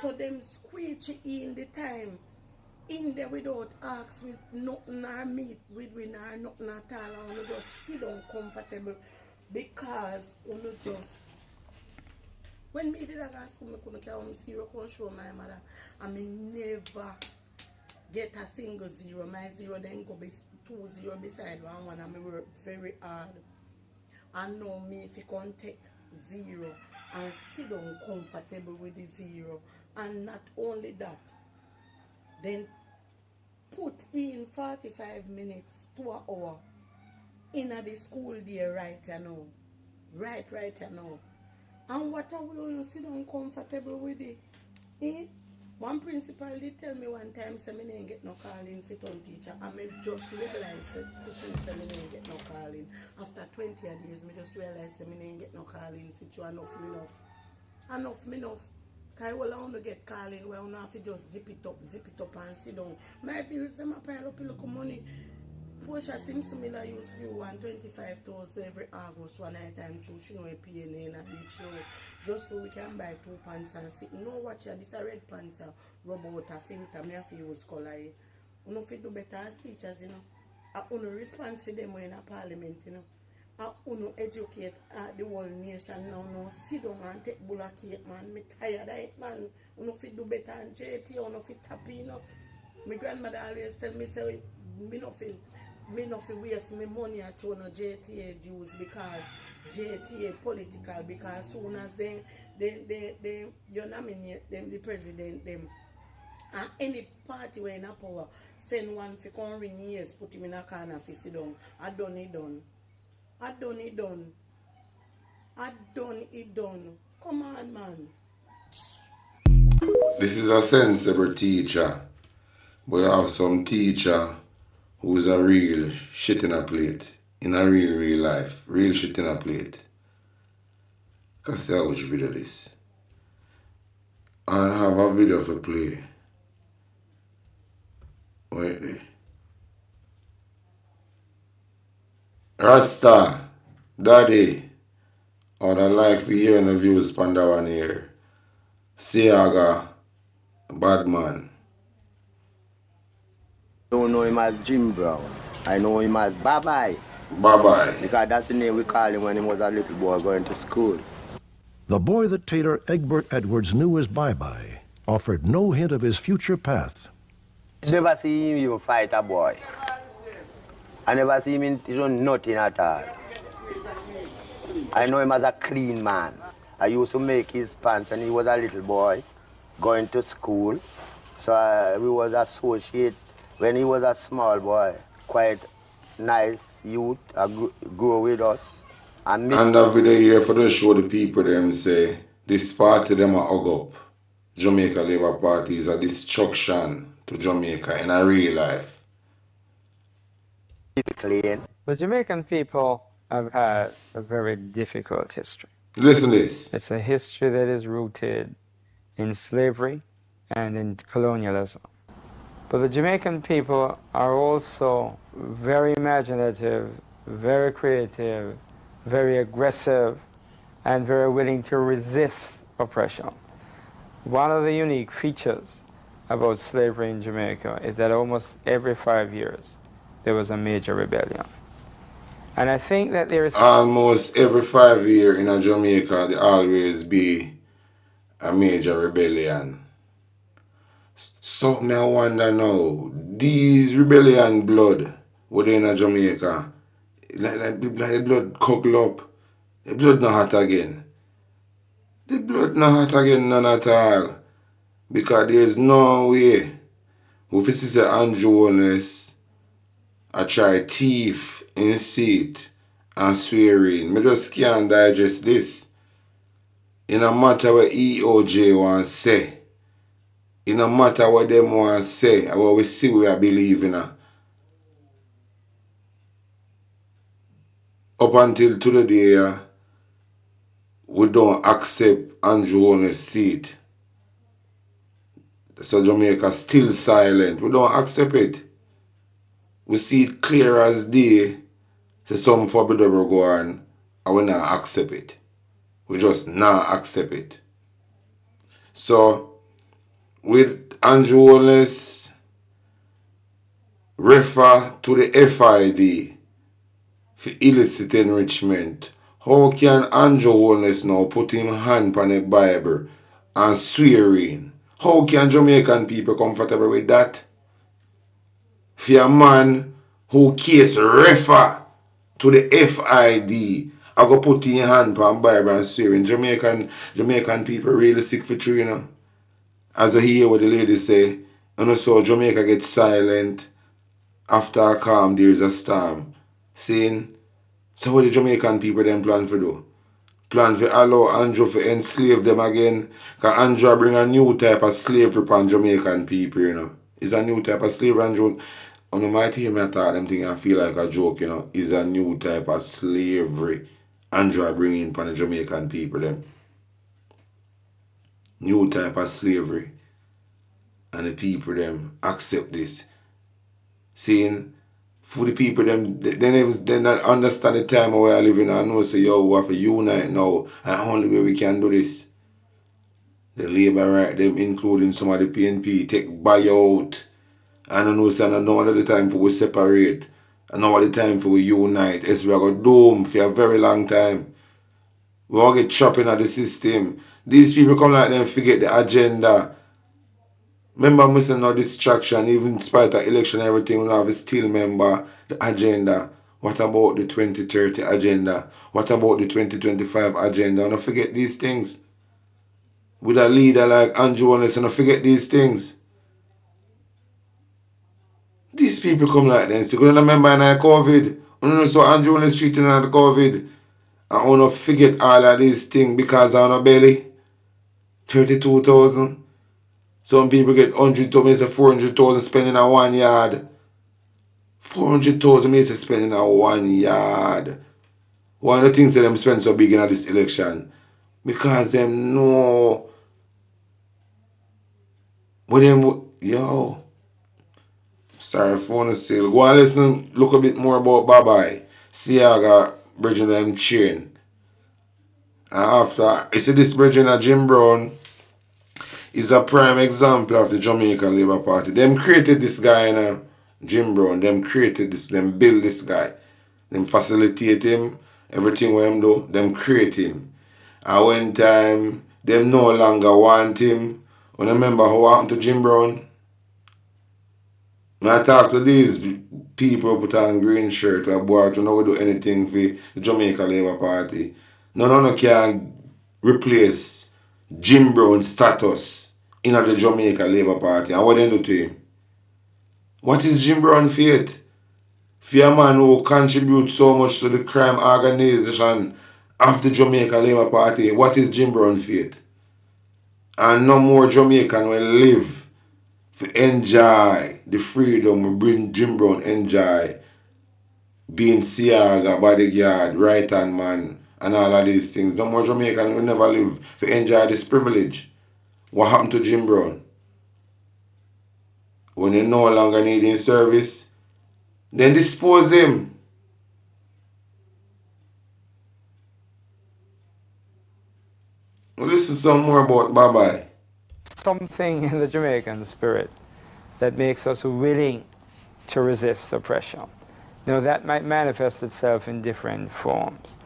So them squeeze in the time in there without ask with nothing or meet with we nor nothing at all and we just sit down comfortable because we just when me did a school me couldn't carry zero come show my mother and me never get a single zero. My zero then go be 2 0 beside one and me work very hard. And now me if you can take 0 and sit down comfortable with the 0 and not only that then put in 45 minutes to an hour in the school day right now. Right now. And what are we going to sit down comfortable with it? One principal did tell me one time, say me didn't get no calling for town teacher. And me just realized that for truth, say me didn't get no calling. After 20 years, me just realized that me didn't get no calling for truth. Enough. Because I want to get calling where I have to just zip it up and sit down. My bills, them a pile up a little money. Portia seems to me that used to give 125,000 every August one night time too. She know a PNA and a beach now. Just so we can buy 2 pants and sit. No watch this a red pants rub out a filter. Me a feel use colour. You know if you do better as teachers, you know. I uno response for them in a parliament, you know. I uno educate the whole nation now. No sit down and take bulla cake, man. Me tired of it, man. Uno if you do better and JT, uno if you tap, you know. My grandmother always tell me say me no feel me not waste my money at no JTA dues because JTA political, because soon as they you nominate them the president them and any party where in a power send one for come ring ears, put him in a corner for sit down. I done it done. I done it done. I done it done. Come on, man. This is a sensible teacher. But you have some teacher who's a real shit in a plate. In a real life. Real shit in a plate. Can see how much video this. I have a video to play. Wait there. Rasta, Daddy, or I like to hear the views from that one here. Siaga, Badman. I don't know him as Jim Brown. I know him as Bye-Bye. Bye-Bye. Because that's the name we called him when he was a little boy going to school. The boy that Taylor Egbert Edwards knew as Bye-Bye offered no hint of his future path. I never see him even fight a boy. I never see him do nothing at all. I know him as a clean man. I used to make his pants when he was a little boy, going to school. So we was associate when he was a small boy, quite nice youth, grew with us. And that video here for to show the people them say, this party them a hug up. Jamaica Labour Party is a destruction to Jamaica in a real life. The Jamaican people have had a very difficult history. Listen to this. It's a history that is rooted in slavery and in colonialism. But the Jamaican people are also very imaginative, very creative, very aggressive, and very willing to resist oppression. One of the unique features about slavery in Jamaica is that almost every 5 years there was a major rebellion. And I think that there is... Almost every 5 years in Jamaica there always be a major rebellion. So me I wonder now, these rebellion blood within Jamaica, like the blood cuggle up, the blood not hot again. The blood not hot again none at all. Because there is no way if this is Andrew Holness I try thief in seat and swearing. Me just can't digest this. It no matter what EOJ want say. It no matter what them want say or what we see we are believing in. Up until today, we don't accept Andrew Holness' seat. So Jamaica still silent. We don't accept it. We see it clear as day. So some forbidden will go on and we not accept it. We just not accept it. So with Andrew Holness refer to the FID for illicit enrichment. How can Andrew Holness now put him hand on the Bible and swearing? How can Jamaican people comfortable with that? For a man who case refer to the FID, I go put in hand on Bible and swearing. Jamaican people really sick for true, you know. As I hear what the lady say, and also Jamaica gets silent after a calm there is a storm. Saying, so what the Jamaican people then plan for do? Plan for allow Andrew to enslave them again. Because Andrew bring a new type of slavery upon Jamaican people, you know. It's a new type of slavery, Andrew. And you might hear me talk them thing and feel like a joke, you know. It's a new type of slavery Andrew bringing upon the Jamaican people, them. New type of slavery. And the people, them, accept this. Saying, for the people, them, they not understand the time where we are living and know, say, yo, we have to unite now. And only way we can do this. The labor right, them including some of the PNP, take buyout. And I know, say, I know all the time for we separate. I know all the time for we unite. Yes, we are going to doom for a very long time. We all get trapped in the system. These people come like them forget the agenda. Remember, we say no distraction, even in spite of election and everything, we have still remember the agenda. What about the 2030 agenda? What about the 2025 agenda? Don't forget these things. With a leader like Andrew Wallace, don't forget these things. These people come like this. You couldn't remember in COVID. You know, so Andrew Wallace treating on the COVID. And you don't forget all of these things because of our belly. 32,000. Some people get 100,000, 400,000 spending on 1 yard. 400,000 means spending on 1 yard. One of the things that them spend so big in this election, because them know when them, yo, sorry for the sale. Go and listen, look a bit more about Bye-Bye. See how I got Bridging them chain. And after, you see this Bridging of Jim Brown is a prime example of the Jamaican Labour Party. Them created this guy, Jim Brown. Them created this, them build this guy. Them facilitate him, everything we him do, them create him. And when time, them no longer want him. When I remember how happened to Jim Brown, when I talk to these people who put on green shirt or boy, you know we do anything for the Jamaica Labour Party. None of them can replace Jim Brown's status in the Jamaica Labour Party. And what they do to him? What is Jim Brown fate? For a man who contributes so much to the crime organization of the Jamaica Labour Party, what is Jim Brown fate? And no more Jamaican will live to enjoy the freedom we bring Jim Brown enjoy being Siaga, bodyguard, right hand man, and all of these things. No more Jamaican will never live to enjoy this privilege. What happened to Jim Brown? When they no longer need his service, then dispose him. Well, listen some more about Bye-Bye. Something in the Jamaican spirit that makes us willing to resist oppression. Now that might manifest itself in different forms.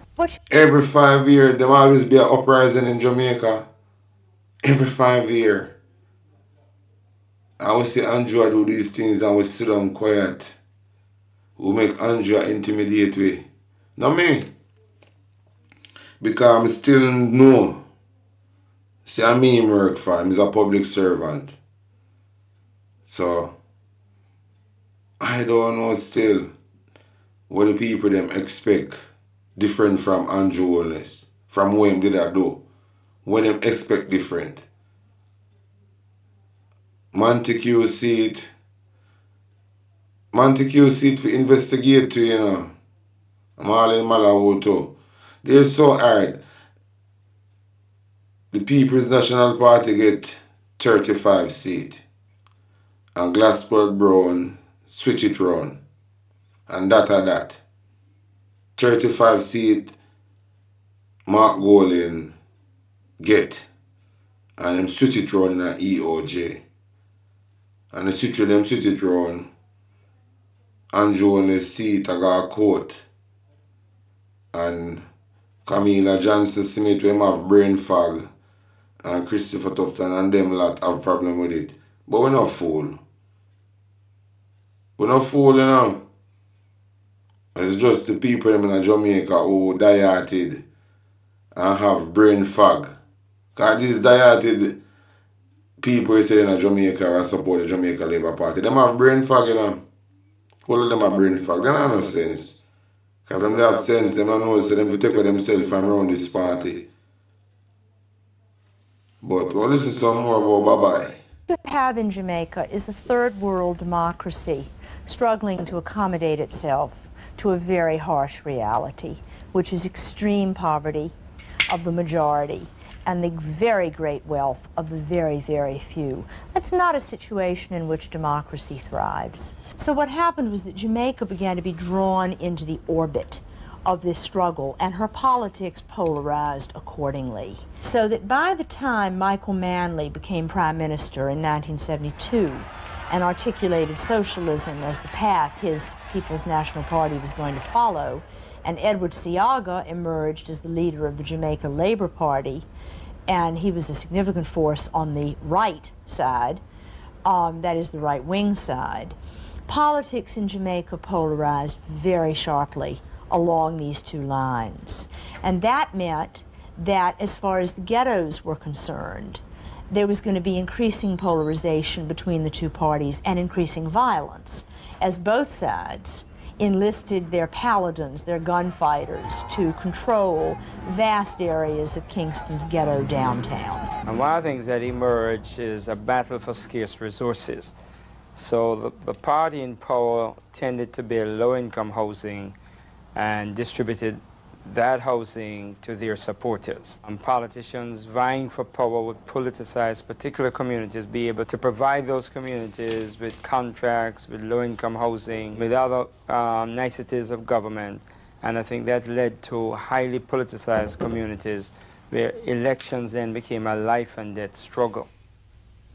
Every 5 years, there will always be an uprising in Jamaica. Every 5 years. I will see Andrew do these things and we sit down quiet. We make Andrew intimidate me. Not me. Because I still know. See, I mean work for him. He's a public servant. So, I don't know still what the people them expect different from Andrew Wallace. From what him did I do. What them expect different. Montague seat for investigate too, you know. I'm all in Malawi too. They're so hard. The People's National Party get 35 seats. And Glassborough Brown switch it round. And that. 35 seats Mark Golin get. And them switch it round in an EOJ. And the switch it round. Andrew on the seat I got a court. And Camila Johnson Smith we have brain fog. And Christopher Tufton and them lot have problem with it. But we're not fool. We're not fool, you know. It's just the people in Jamaica who die-hearted and have brain fog. Because these die-hearted people who say in Jamaica and support the Jamaica Labour Party, them have brain fog, you know. All of them have brain fog. They don't have no sense. Because when they have sense, they don't know so them to take with themselves from around this party. But we'll listen some more about Bye-Bye. What we have in Jamaica is a third world democracy struggling to accommodate itself to a very harsh reality, which is extreme poverty of the majority and the very great wealth of the very, very few. That's not a situation in which democracy thrives. So what happened was that Jamaica began to be drawn into the orbit of this struggle, and her politics polarized accordingly. So that by the time Michael Manley became Prime Minister in 1972 and articulated socialism as the path his People's National Party was going to follow, and Edward Seaga emerged as the leader of the Jamaica Labour Party, and he was a significant force on the right side, that is the right-wing side. Politics in Jamaica polarized very sharply along these two lines. And that meant that as far as the ghettos were concerned, there was going to be increasing polarization between the two parties and increasing violence, as both sides enlisted their paladins, their gunfighters, to control vast areas of Kingston's ghetto downtown. And one of the things that emerged is a battle for scarce resources. So the party in power tended to build low-income housing and distributed that housing to their supporters. And politicians vying for power would politicize particular communities, be able to provide those communities with contracts, with low-income housing, with other niceties of government. And I think that led to highly politicized communities where elections then became a life and death struggle.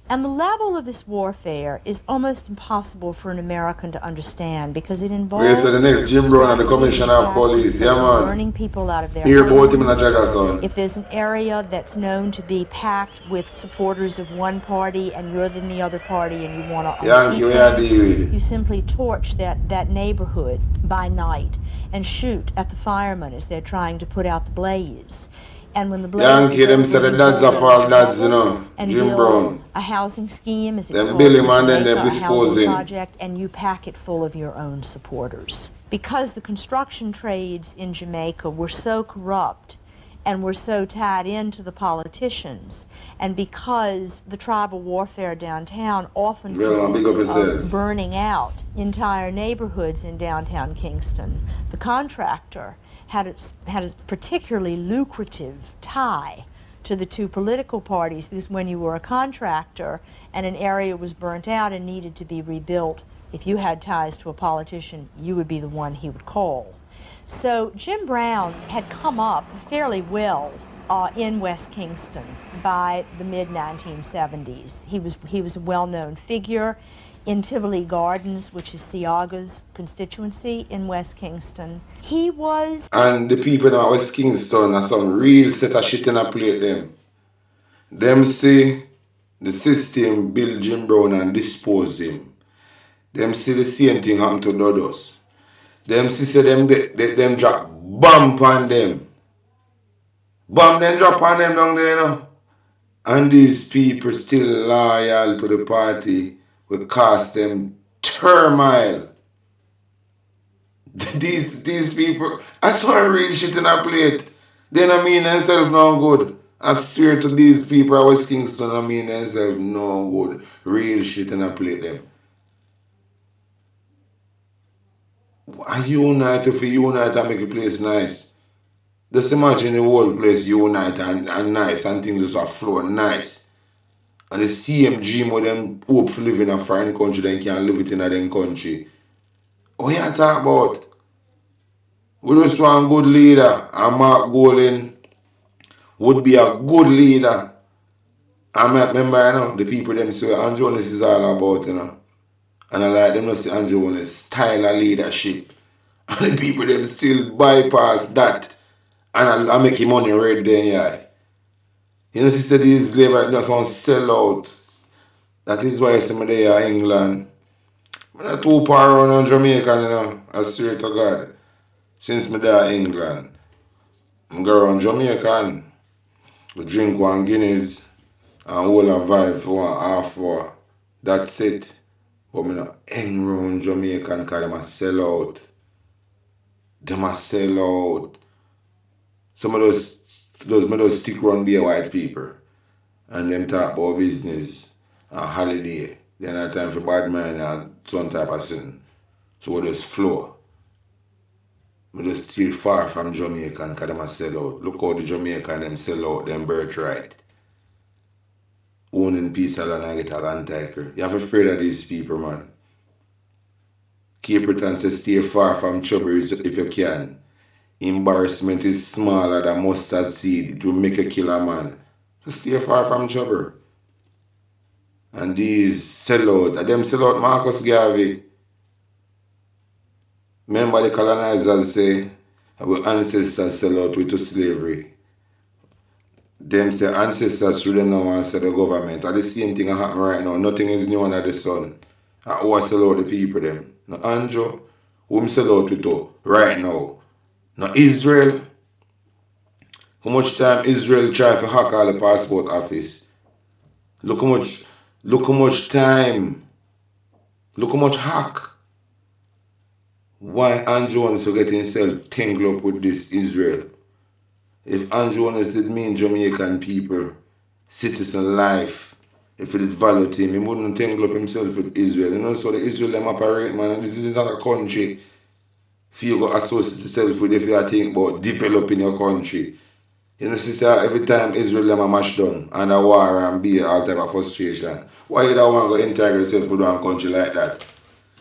And the level of this warfare is almost impossible for an American to understand because it involves Where's the next Jim Brown and the Commissioner of Police? Yeah, man. burning people out of their Hear about him in a homes. Jagason. If there's an area that's known to be packed with supporters of one party and you're in the other party and you want to unseat them, you simply torch that neighborhood by night and shoot at the firemen as they're trying to put out the blaze. And when the blaze Yankee, them say the dads are all dads, you know. Jim Brown. A housing scheme, as it's Them called bill in him and then Jamaica, them a dispose housing him. project, and you pack it full of your own supporters. Because the construction trades in Jamaica were so corrupt and were so tied into the politicians, and because the tribal warfare downtown often consisted of burning out entire neighborhoods in downtown Kingston, the contractor had a particularly lucrative tie to the two political parties, because when you were a contractor and an area was burnt out and needed to be rebuilt, if you had ties to a politician, you would be the one he would call. So Jim Brown had come up fairly well in West Kingston by the mid-1970s. He was a well-known figure in Tivoli Gardens, which is Siaga's constituency in West Kingston. He was... And the people in West Kingston are some real set of shit in a plate them. Them see the system build Jim Brown and dispose him. Them see the same thing happen to Dodos. Them see say them drop bomb on them. Bomb them drop on them down there, you know. And these people still loyal to the party will cost them turmoil. These people, I saw real shit in a plate. They don't mean themselves no good. I swear to these people at West Kingston don't mean themselves no good. Real shit in a plate them. I unite if you unite and make a place nice. Just imagine the whole place unite and nice and things just are flow nice. And the same dream with them hope to live in a foreign country, then can live it in a them country. What you talk about? We just want a good leader, and Mark Golding would be a good leader. I remember, you know, the people them say Andrew Jones is all about, you know. And I like them to say Andrew Jones style of leadership. And the people them still bypass that. And I make him money right there, yeah. You know, sister, these labor just want to sell out. That is why some of they are England. I'm not too far around on Jamaica, you know. I swear to God. Since me there England. I go around Jamaican. We drink one Guinness and hold a vibe for 1/2 hour. That's it. But me not hang around Jamaican because them a sell out. Them a sell out. Some of those me just stick around there white people. And them talk about business and holiday. They not time for bad man and some type of thing. So we just flow. We just still far from Jamaican because them a sell out. Look how the Jamaican them sell out them birthright. Owning piece of land and get a land title. You have to afraid of these people, man. Cape Breton says stay far from trouble if you can. Embarrassment is smaller than mustard seed. It will make a killer man. So stay far from trouble. And these sell out. Them sell out Marcus Garvey. Remember the colonizers say our ancestors sell out with to slavery. Them say ancestors through them now and say the government. And the same thing happen right now. Nothing is new under the sun. I who sell out the people them. Now Andrew, whom sell out to right now. Now Israel, how much time Israel try to hack all the passport office? Look how much time, look how much hack. Why Andrew wants to get himself tangled up with this Israel? If Andrew Jones did mean Jamaican people, citizen life, if he did value him, he wouldn't tangle up himself with Israel. You know, so the Israel them operate, man, and this is not a country for you to associate yourself with if you are thinking about developing your country. You know, sister, every time Israel them a mash down and a war and be all type of frustration, why you don't want to integrate yourself with one country like that?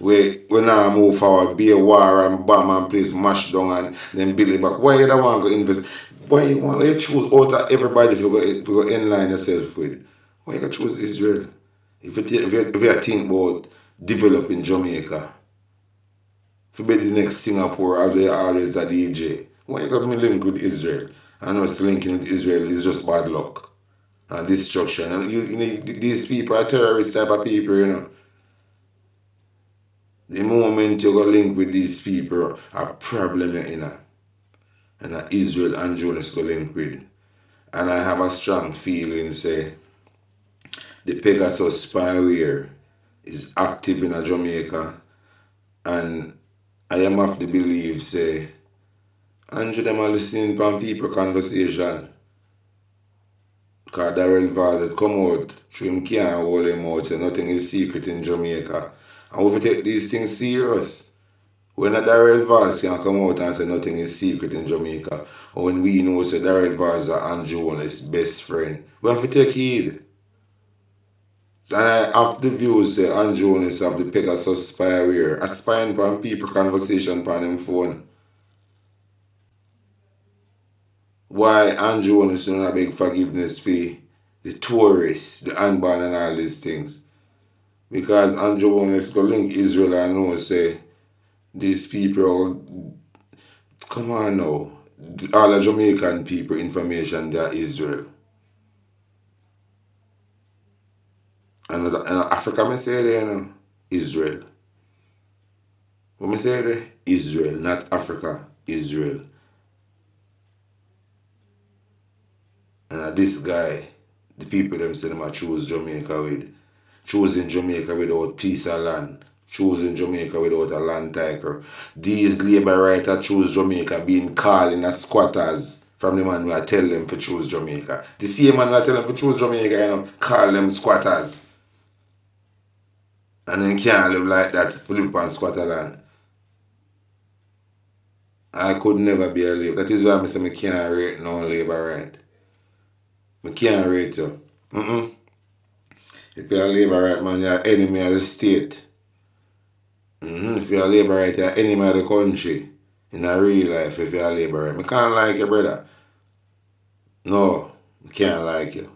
We now move forward, be a war and bomb and place mash down and then build it back. Why you don't want to invest? Why you choose out of everybody if you go inline yourself with? Why you choose Israel? If you think about developing Jamaica, if you be the next Singapore or they always a DJ, why you got me link with Israel? I know it's linking with Israel is just bad luck and destruction. And these people are terrorist type of people, you know. The moment you go link with these people, a problem you're in. And Israel and Jonas go link with. And I have a strong feeling, say, the Pegasus spyware is active in Jamaica. And I am of the belief, say, Andrew them are listening to people conversation. Because Darrell Vaz had come out, through him can't hold him out, say nothing is secret in Jamaica. And we take these things serious. When a Darrell Vaz can come out and say nothing is secret in Jamaica, or when we know say Darrell Vaz and Jonas best friend, we have to take heed. And I have the views say and Jonas have the Pegasus spyware, a spying on people conversation on him phone. Why and Jonas don't beg forgiveness for the tourists, the unborn and all these things? Because and Jonas go link Israel and know say these people come on now. All the Jamaican people information they are Israel. And Africa me say there, you know, Israel. What me say there? Israel, not Africa, Israel. And this guy, the people them say them a choose Jamaica with. Choosing Jamaica without piece of land. Choosing Jamaica without a land title. These labor writers choose Jamaica being called in as squatters from the man who I tell them to choose Jamaica. The same man who I tell them to choose Jamaica, you know, call them squatters. And then can't live like that, live on squatter land. I could never be a labor. That is why I say I can't rate no labor right. I can't rate you. If you're a labor right, man, you're an enemy of the state. If you're a labor right, you're an enemy of the country. In a real life, if you're a labor right. I can't like you, brother. No, I can't like you.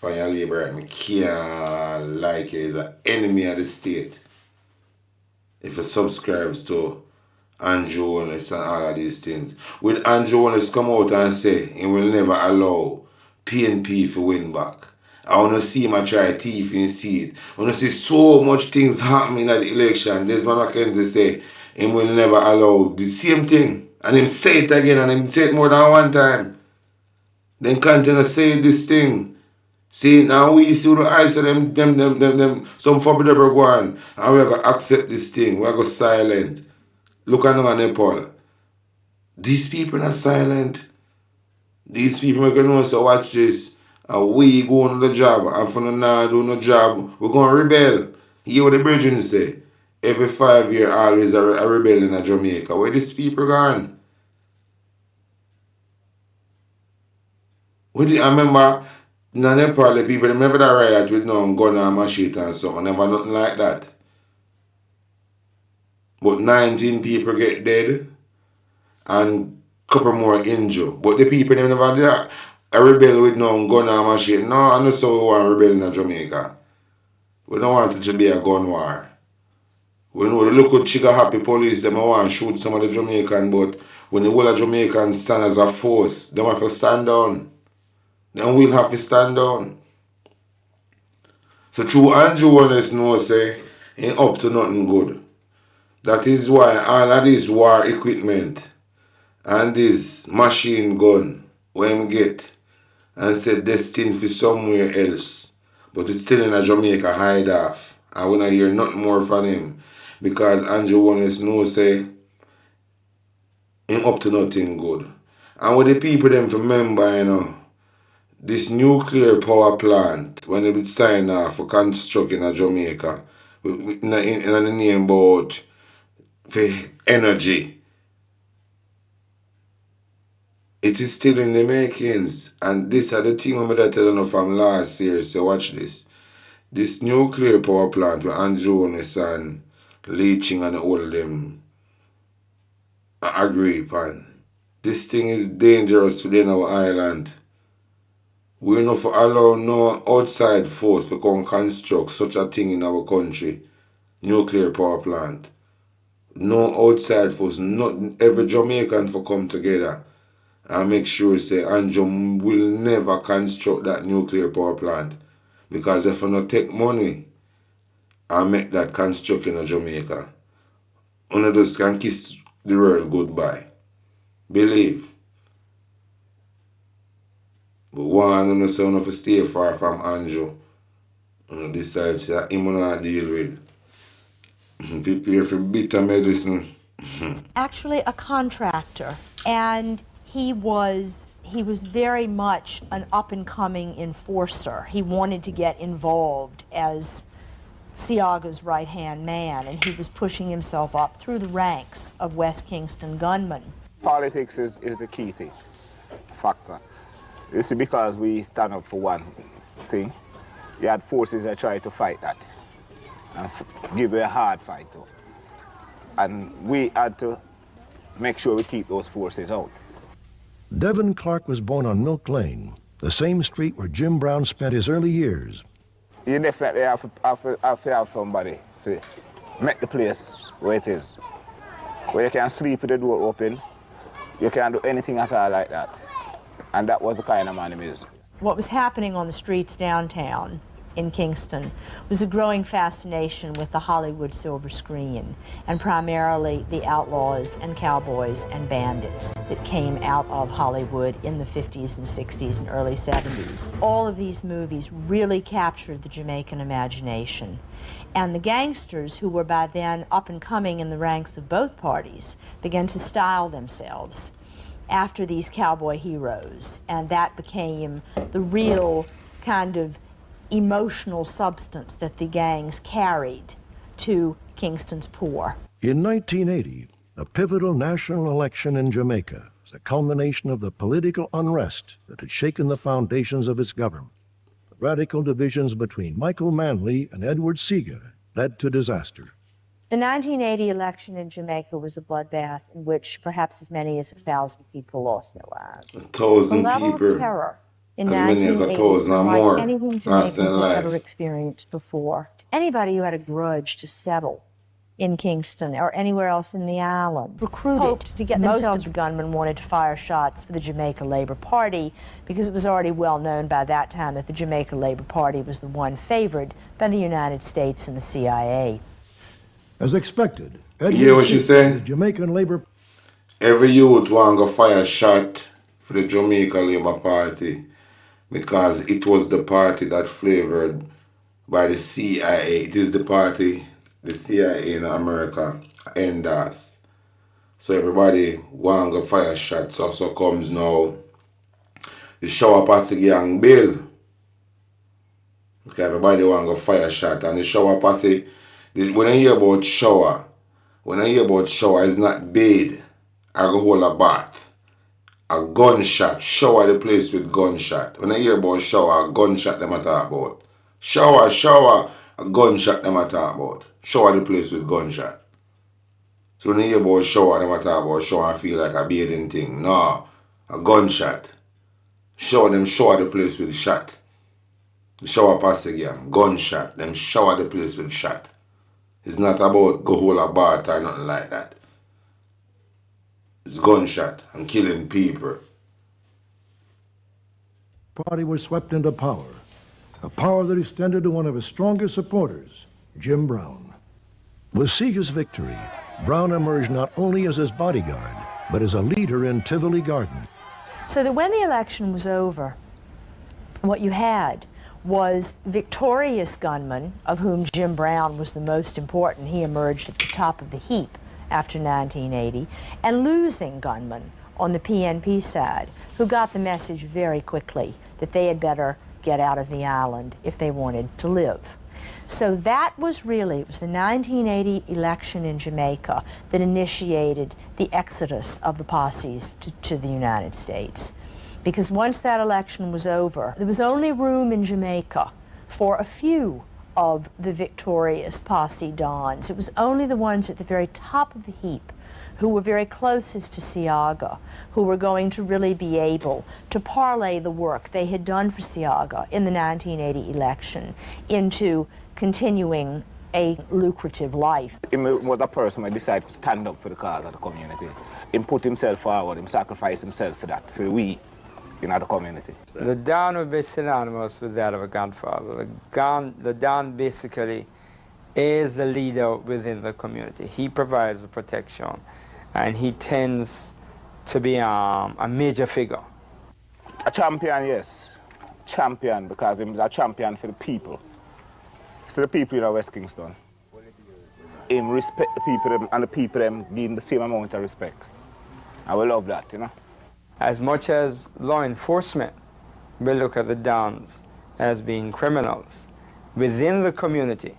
If you're a labor right, I can't like you. He's an enemy of the state. If you subscribes to Andrew Jonas and all of these things. With Andrew Jonas come out and say he will never allow PNP to win back. I want to see him try thief and see it. I want to see so much things happening at the election. Desmond McKenzie say he will never allow the same thing. And him say it again and him say it more than one time. Then continue to say this thing. See now we see the eyes of them some forbidden go on. And we're gonna accept this thing. We're gonna silent. Look at Nepal. These people are silent. These people are going to also watch this. And we go on the job. And for not doing the job, we're going to rebel. Hear what the Virgin say. Every 5 years, always a rebel in Jamaica. Where these people gone? I remember in Nepal, the people remember that riot with no gun and machete and something. Never nothing like that. But 19 people get dead. And couple more injured. But the people them never did a rebel with no gun or machine. No, I know so we want rebel in Jamaica. We don't want it to be a gun war. We know the local trigger happy police them want to shoot some of the Jamaican, but when the whole of Jamaicans stand as a force, they have to stand down. then we'll have to stand down. So true Andrew Wallace knows say ain't up to nothing good. That is why all of this war equipment and this machine gun when him get and said destined for somewhere else. But it's still in a Jamaica hide off. I wanna hear nothing more from him. Because Andrew Wallace knows say him up to nothing good. And what the people them remember, you know, this nuclear power plant, when it signed off for constructing in Jamaica, in the name about for energy, it is still in the makings. And this are the thing I'm telling you from last year. So watch this. This nuclear power plant with Andrew and leaching and all of them agree upon. This thing is dangerous within our island. We not for allow no outside force to come construct such a thing in our country. Nuclear power plant. No outside force, not every Jamaican for come together and make sure say Andrew will never construct that nuclear power plant. Because if you not take money and make that construct in Jamaica, one of those can kiss the world goodbye. Believe. But one of them say you have to stay far from Andrew. And decide that him not deal with. Prepare for bitter medicine. Actually a contractor, and he was very much an up-and-coming enforcer. He wanted to get involved as Siaga's right-hand man, and he was pushing himself up through the ranks of West Kingston gunmen. Politics is the key thing, factor. You see, because we stand up for one thing, you had forces that try to fight that and give you a hard fight too. And we had to make sure we keep those forces out. Devin Clark was born on Milk Lane, the same street where Jim Brown spent his early years. You definitely have to have somebody to make the place where it is. Where you can sleep with the door open, you can't do anything at all like that. And that was the kind of man he is. What was happening on the streets downtown in Kingston was a growing fascination with the Hollywood silver screen, and primarily the outlaws and cowboys and bandits that came out of Hollywood in the 50s and 60s and early 70s. All of these movies really captured the Jamaican imagination. And the gangsters, who were by then up and coming in the ranks of both parties, began to style themselves after these cowboy heroes, and that became the real kind of emotional substance that the gangs carried to Kingston's poor. In 1980, a pivotal national election in Jamaica was a culmination of the political unrest that had shaken the foundations of its government. The radical divisions between Michael Manley and Edward Seaga led to disaster. The 1980 election in Jamaica was a bloodbath in which perhaps as many as 1,000 people lost their lives. 1,000 the level people. of terror in As many as 1980 1,000 or unlike more anything lost Jamaicans their had life. ever experienced before. Anybody who had a grudge to settle in Kingston or anywhere else in the island recruited hoped to get most of the gunmen wanted to fire shots for the Jamaica Labour Party because it was already well known by that time that the Jamaica Labour Party was the one favored by the United States and the CIA. As expected, You hear what she say? the Jamaican Labor Every youth want to fire a shot for the Jamaica Labour Party because it was the party that flavored by the CIA. It is the party the CIA in America endorsed. So everybody want to fire shots. So comes now the shower posse gang bill. Okay, everybody want to fire shot, and the shower posse. When I hear about shower, it's not bathe. I go hold a bath. A gunshot. Shower the place with gunshot. When I hear about shower, a gunshot them I talk about. Shower, a gunshot them I talk about. Shower the place with gunshot. So when I hear about shower, them I talk about shower and feel like a bathing thing. No, a gunshot. Shower the place with shot. The shower posse gang, gunshot. Them shower the place with shot. It's not about go hold a bath or nothing like that. It's gunshot and killing people. party was swept into power, a power that extended to one of his strongest supporters, Jim Brown. With Seeger's victory, Brown emerged not only as his bodyguard, but as a leader in Tivoli Garden. So that when the election was over, what you had was victorious gunmen, of whom Jim Brown was the most important. He emerged at the top of the heap after 1980, and losing gunmen on the PNP side, who got the message very quickly that they had better get out of the island if they wanted to live. So that was really, it was the 1980 election in Jamaica that initiated the exodus of the posses to the United States. Because once that election was over, there was only room in Jamaica for a few of the victorious posse dons. It was only the ones at the very top of the heap who were very closest to Seaga, who were going to really be able to parlay the work they had done for Seaga in the 1980 election into continuing a lucrative life. He was a person who decided to stand up for the cause of the community. He put himself forward, he sacrificed himself for that, for we in the community. The Don would be synonymous with that of a godfather. The Don basically is the leader within the community. He provides the protection, and he tends to be a major figure. A champion, yes. Champion, because he was a champion for the people. To the people in West Kingston. Him respect the people, and the people them give him the same amount of respect. I will love that, you know. As much as law enforcement will look at the Dons as being criminals, within the community,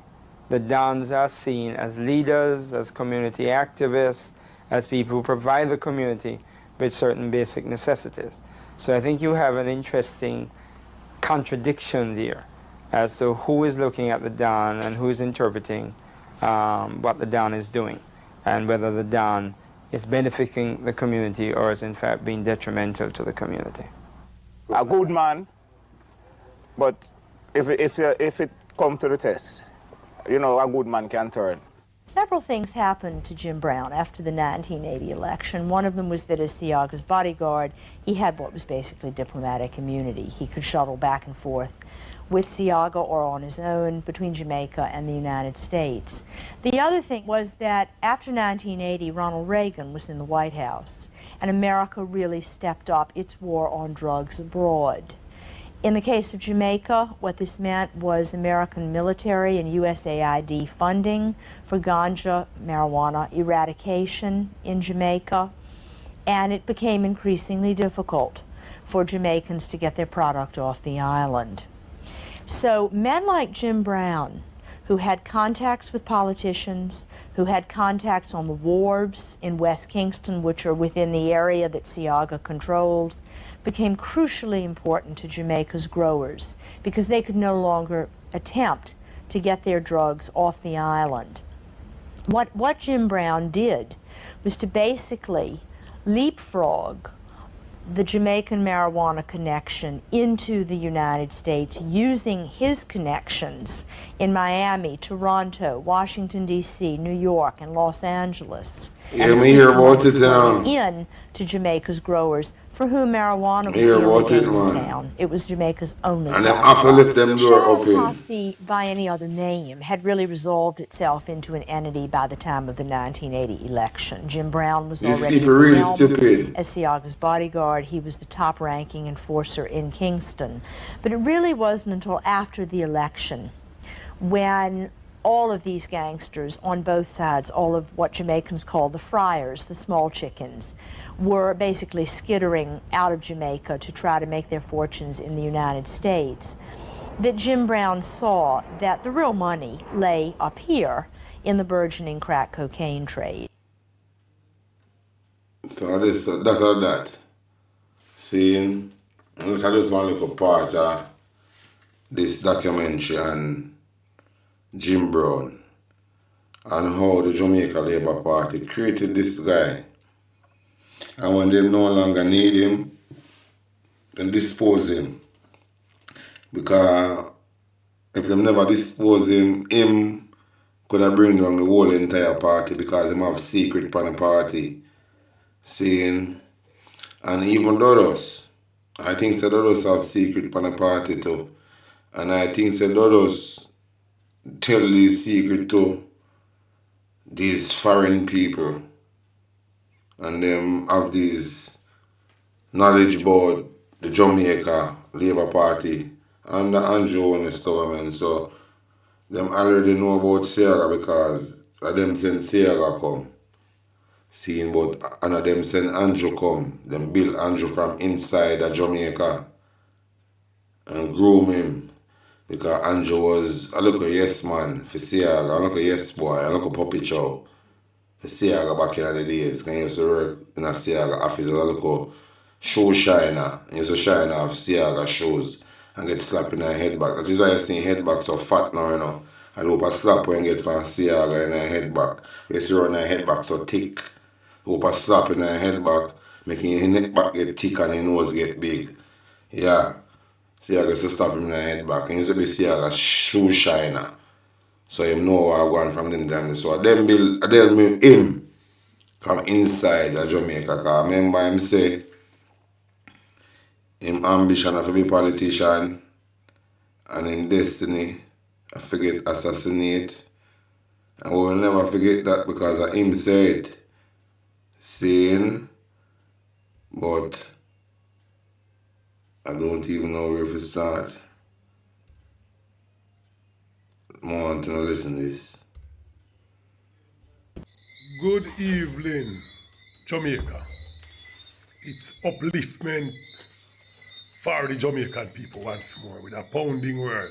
the Dons are seen as leaders, as community activists, as people who provide the community with certain basic necessities. So I think you have an interesting contradiction there as to who is looking at the Don and who is interpreting what the Don is doing, and whether the Don is benefiting the community or is in fact being detrimental to the community. A good man, but if it comes to the test, you know, a good man can turn. Several things happened to Jim Brown after the 1980 election. One of them was that as Seaga's bodyguard, he had what was basically diplomatic immunity. He could shuttle back and forth with Seaga or on his own between Jamaica and the United States. The other thing was that after 1980, Ronald Reagan was in the White House, and America really stepped up its war on drugs abroad. In the case of Jamaica, what this meant was American military and USAID funding for ganja, marijuana eradication in Jamaica, and it became increasingly difficult for Jamaicans to get their product off the island. So men like Jim Brown, who had contacts with politicians, who had contacts on the wharves in West Kingston, which are within the area that Seaga controls, became crucially important to Jamaica's growers because they could no longer attempt to get their drugs off the island. What Jim Brown did was to basically leapfrog the Jamaican marijuana connection into the United States using his connections in Miami, Toronto, Washington, D.C., New York, and Los Angeles. Yeah, me hear about it now. In to Jamaica's growers, for whom marijuana was Hear the about only it, game in man. town. It was Jamaica's only And them game. have to lift them door up in. Posse, by any other name, had really resolved itself into an entity by the time of the 1980 election. Jim Brown was These already people really announced stupid. as Seaga's bodyguard. He was the top-ranking enforcer in Kingston. But it really wasn't until after the election when all of these gangsters on both sides, all of what Jamaicans call the friars, the small chickens, were basically skittering out of Jamaica to try to make their fortunes in the United States, that Jim Brown saw that the real money lay up here in the burgeoning crack cocaine trade. So that. Seeing, look, I just want to look a part of this documentary on Jim Brown and how the Jamaica Labour Party created this guy. And when they no longer need him, then dispose him. Because if they never dispose him, him could have bring down the whole entire party because him have secret from the party. Seeing, and even others, I think that others have secret on the party too. And I think that others tell these secret to these foreign people. And them have these knowledge about the Jamaica Labour Party and the Andrew and the government. So them already know about Sierra because of them send Sierra come. Seeing but and of them send Andrew come. Them build Andrew from inside of Jamaica and groom him. Because Andrew was a little yes man for Sierra, a little yes boy, a little puppy chow for Sierra back in the days. When he used to work in a Sierra office as a little shoe shiner. He used to shine off Sierra shoes and get slapped in the head back. That is why you see head back so fat now, you know. I hope a slap when you get from Sierra in the head back. You see run the head back so thick. Hope a slap in the head back, making your neck back get thick and your nose get big. Yeah. Sierra used to stop him in the head back. He used to be Sierra's shoe shiner. So him know where I going from them time. So them build him from inside of Jamaica. Cause I remember him say him ambition of to be politician and him destiny I forget assassinate. And we will never forget that because of him said saying, but I don't even know where to start. I want to listen to this. Good evening, Jamaica. It's upliftment for the Jamaican people once more with a pounding word.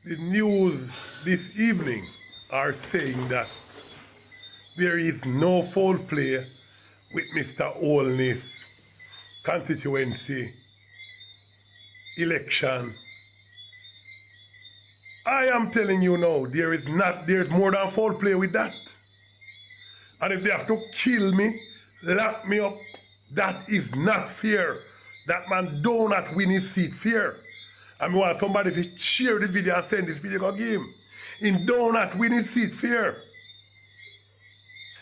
The news this evening are saying that there is no foul play with Mr. Olney's constituency election. I am telling you now, there's more than foul play with that. And if they have to kill me, lock me up, that is not fair. That man do not win his seat fair. I mean, want somebody to share the video and send this video to him. He do not win his seat fair.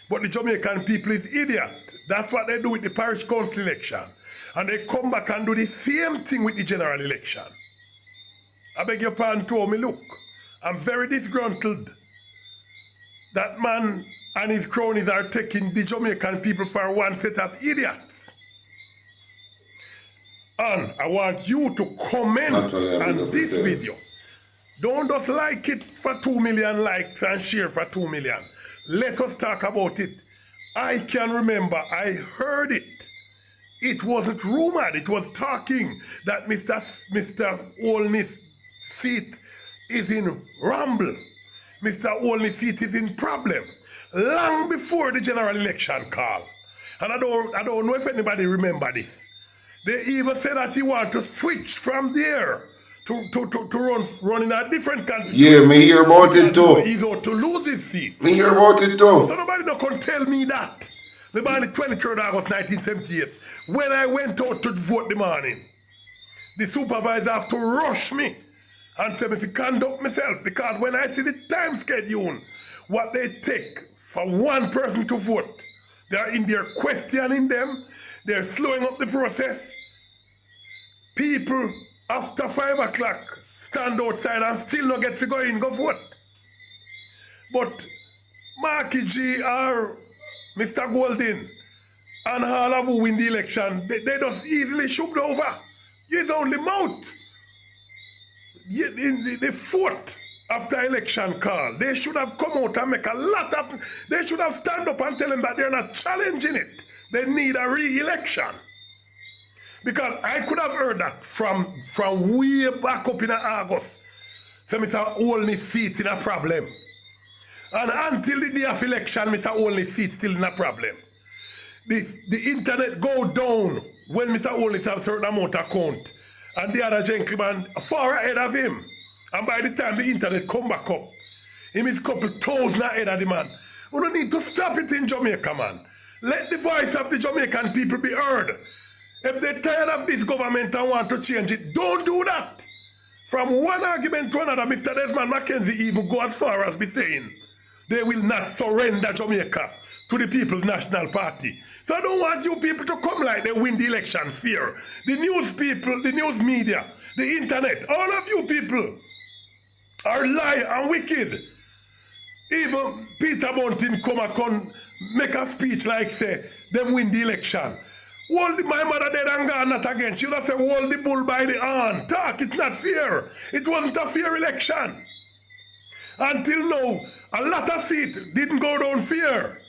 But the Jamaican people is idiot. That's what they do with the parish council election. And they come back and do the same thing with the general election. I beg your pardon to me, look. I'm very disgruntled. That man and his cronies are taking the Jamaican people for one set of idiots. And I want you to comment on this video. Don't just like it for 2 million likes and share for 2 million. Let us talk about it. I can remember I heard it. It wasn't rumored, it was talking that Mr. Olney's seat is in rumble. Mr. Olney's seat is in problem. Long before the general election call. And I don't know if anybody remember this. They even said that he want to switch from there to run in a different country. Yeah, me hear about it too. He's out to lose his seat. Me hear about it too. So nobody no can tell me that. The morning 23rd August 1978, when I went out to vote the morning, the supervisor have to rush me and say me to conduct myself because when I see the time schedule, what they take for one person to vote, they are in there questioning them, they're slowing up the process. People after 5 o'clock stand outside and still not get to go in, go vote. But Marky G or Mr. Golden and all of who win the election, they just easily shoved over. It's only mouth. They fought after election call. They should have come out and make a lot of... They should have stand up and tell them that they're not challenging it. They need a re-election. Because I could have heard that from way back up in August. So Mr. Olney's seat in a problem. And until the day of election, Mr. Olney's seat still in a problem. The internet go down when Mr. Olney has a certain amount of count. And the other gentleman far ahead of him. And by the time the internet come back up, him is a couple thousand ahead of the man. We don't need to stop it in Jamaica, man. Let the voice of the Jamaican people be heard. If they're tired of this government and want to change it, don't do that. From one argument to another, Mr. Desmond Mackenzie even go as far as be saying they will not surrender Jamaica to the People's National Party. So I don't want you people to come like they win the election fear. The news people, the news media, the internet, all of you people are lie and wicked. Even Peter Bunting come and come make a speech like say them win the election. Hold my mother dead and gone, not again. She would have said hold the bull by the horn. Talk, it's not fair. It wasn't a fair election. Until now, a lot of seats didn't go down fair.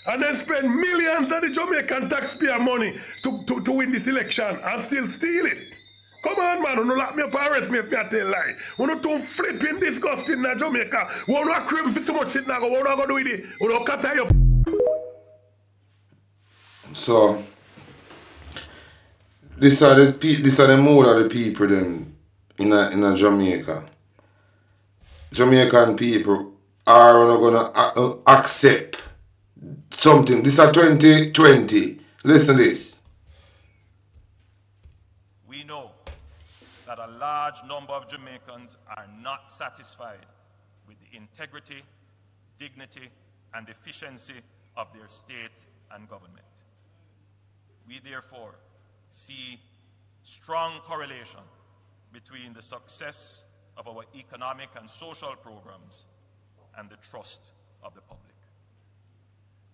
And then spend millions of the Jamaican taxpayer money to win this election and still steal it. Come on, man, don't lock me up and arrest me if I tell a lie. We not too flipping disgusting in Jamaica. We not crib for so much shit now. We not going to do with it. We not cut you up. So, these are the mood of the people then in a Jamaica. Jamaican people are not going to accept something. This is 2020. Listen to this. We know that a large number of Jamaicans are not satisfied with the integrity, dignity, and efficiency of their state and government. We therefore see strong correlation between the success of our economic and social programs and the trust of the public.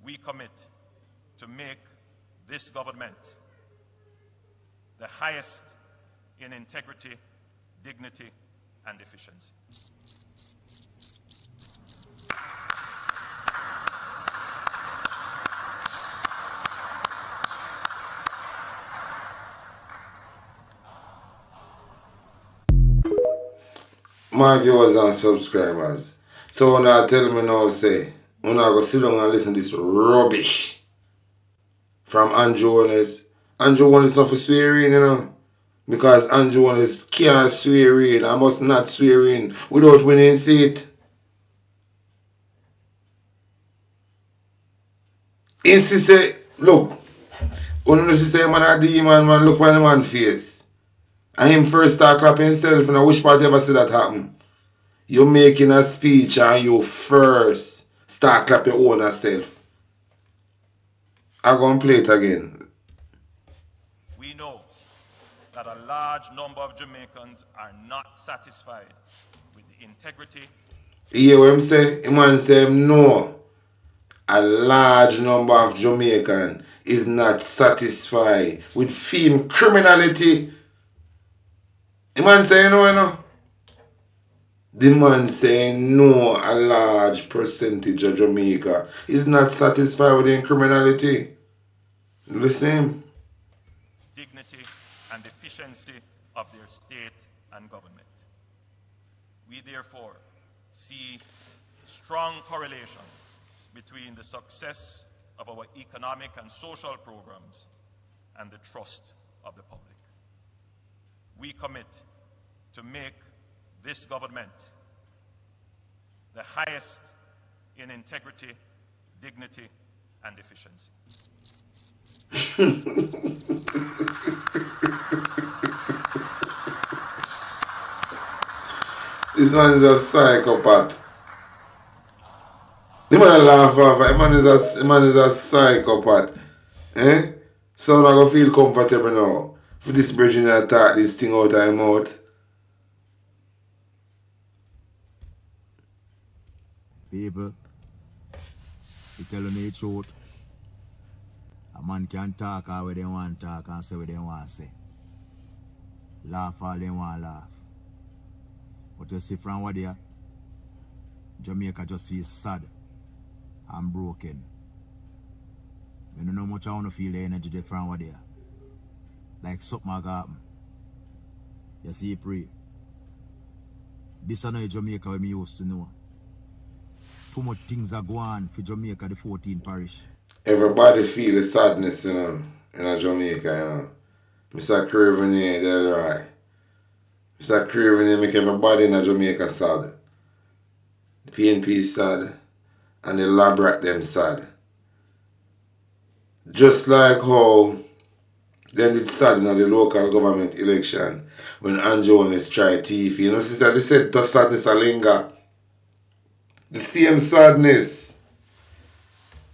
We commit to make this government the highest in integrity, dignity, and efficiency. My viewers and subscribers. So now tell me now say, when I go sit down and listen to this rubbish from Andrew Holness. Andrew Holness not for swearing, you know. Because Andrew Holness can't swear in. I must not swear in without winning seat. He say, look, when you say man a demon, man, look when the man face. And him first start clapping himself, and I wish part ever see that happen. You making a speech and you first start clapping your own self. I'm going to play it again. We know that a large number of Jamaicans are not satisfied with the integrity. You hear what him say? The man say no. A large number of Jamaicans is not satisfied with film criminality. The man say no, you know. The man saying no, a large percentage of Jamaica is not satisfied with the criminality. Listen. Dignity and efficiency of their state and government. We therefore see strong correlation between the success of our economic and social programs and the trust of the public. We commit to make this government the highest in integrity, dignity, and efficiency. This man is a psychopath. The man laugh off. The man is a psychopath. Eh? So I'm going to feel comfortable now. For this bridging to talk this thing out of his mouth. People, you telling me the truth. A man can talk how they want to talk and say what they want to say. Laugh all they want to laugh. But you see from what they are, Jamaica just feels sad and broken. I don't know much I want to feel the energy there from what they are. Like something like happen. You see, pray. This is not Jamaica where me used to know. Too much things are going on for Jamaica, the 14th parish. Everybody feel the sadness, you know, in Jamaica, you know. Mr. Craven here, that's right. Mr. Craven here make everybody in Jamaica sad. The PNP sad, and the lab rat them sad. Just like how them did sad in the local government election when Andrew Holness tried TV. You know, sister, they said the sadness a linger. The same sadness.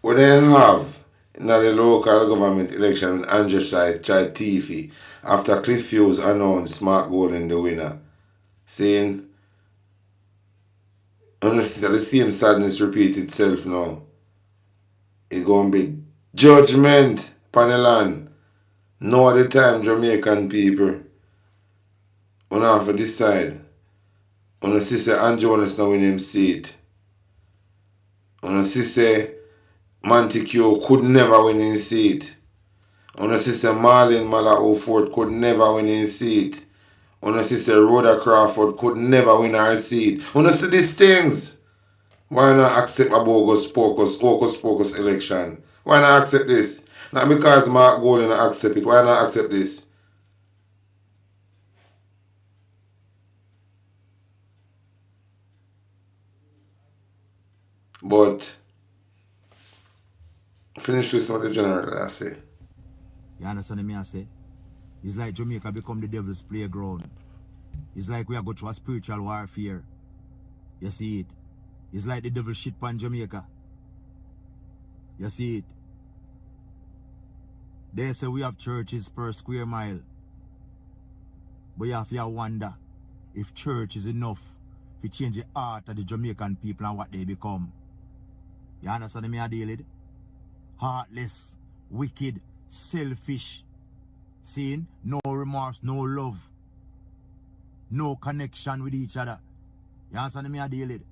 what they have in the local government election when Andrew tried Tiffy after Cliff Hughes announced Mark Golden the winner, saying, honestly, the same sadness repeat itself now. It's going to be judgment upon the land. Now at the time, Jamaican people, when I have to decide, when I see say Andrew wants to win him seat, when I see say Montague could never win his seat, when I see say Marlon Mala Ford could never win his seat, when I see say Rhoda Crawford could never win her seat, when I see these things, why not accept a bogus pocus election? Why not accept this? Not because Mark Golden accept it. Why not accept this? But finish this with the general I say. You understand me I say? It's like Jamaica become the devil's playground. It's like we are going through a spiritual warfare. You see it? It's like the devil shit pan Jamaica. You see it? They say we have churches per square mile. But you have to wonder if church is enough to change the heart of the Jamaican people and what they become. You understand me I deal with? Heartless, wicked, selfish. Seeing no remorse, no love, no connection with each other. You understand me I deal with?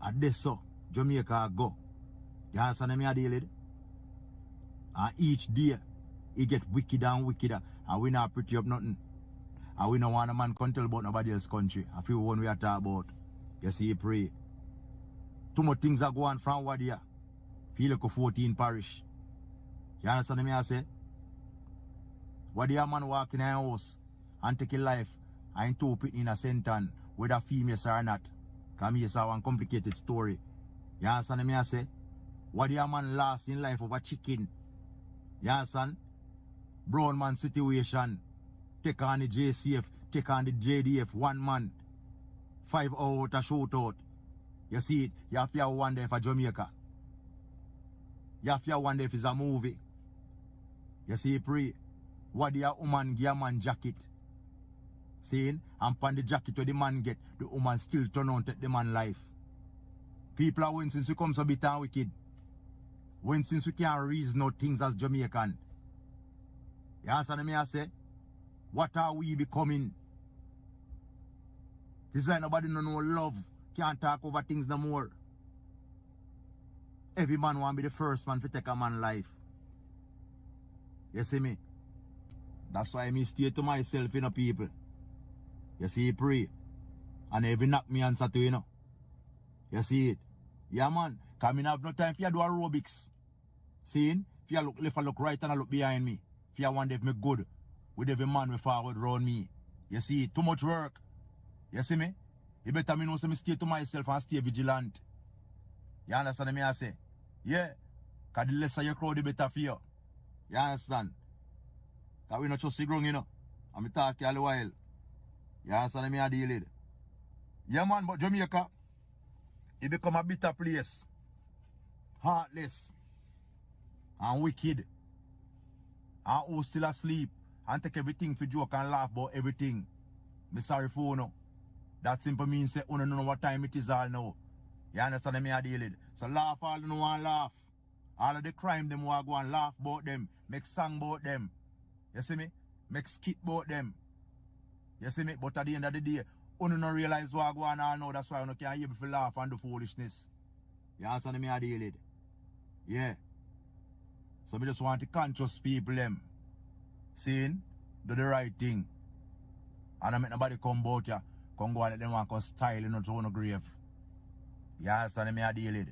At this so Jamaica go. You understand me I deal with? And each day it get wickeder and wickeder. And we not pretty up nothing. And we don't want a man can tell about nobody else's country. I feel one we are talking about. You see, pray. Too much things are going from what here. Feel like a 14 parish. You understand me I say? What the man walk in a house and take a life and two put in a sentence, whether female or not. Because me say one complicated story. You understand me I say? What the man lost in life over chicken. You understand? Brown man situation. Take on the JCF, take on the JDF, one man. 5 hours a shootout. You see it? You have to wonder for Jamaica. You have to wonder if it's a movie. You see, pray. What the woman give a man jacket? Saying, and pan the jacket where the man get, the woman still turn on take the man life. People are when since we come so bitter and wicked. When since we can't reason no things as Jamaican. You understand me I say? What are we becoming? It's like nobody no love. Can't talk over things no more. Every man want to be the first man to take a man's life. You see me? That's why I stay to myself, you know, people. You see, pray. And every knock me answer to, you know. You see it? Yeah, man. Because I have no time for you to do aerobics. Seeing? If you look left and look right and I look behind me. If you wonder if me good with every man we forward round me. You see it? Too much work. You see me? You better me know so me stay to myself and stay vigilant. You understand me I say? Yeah. Because the lesser you crowd, the better for you. You understand? Because we not just the ground, you know. And me talk all the while. You understand me I deal with? Yeah, man, but Jamaica, it become a bitter place. Heartless. And wicked. And who still asleep. And take everything for joke and laugh about everything. Me sorry for you, no. That simple means say, you don't know what time it is all now. You understand me I deal with? So laugh all you know and laugh. All of the crime them want to go and laugh about them. Make song about them. You see me? Make skit about them. You see me? But at the end of the day, you don't realize what go on all now. That's why you can't able to laugh and do foolishness. You understand me I deal with? Yeah. So me just want to conscious people them. Saying, do the right thing. And I make nobody come about ya. Come go and let them want to style you know, to no grave. You understand me I deal with?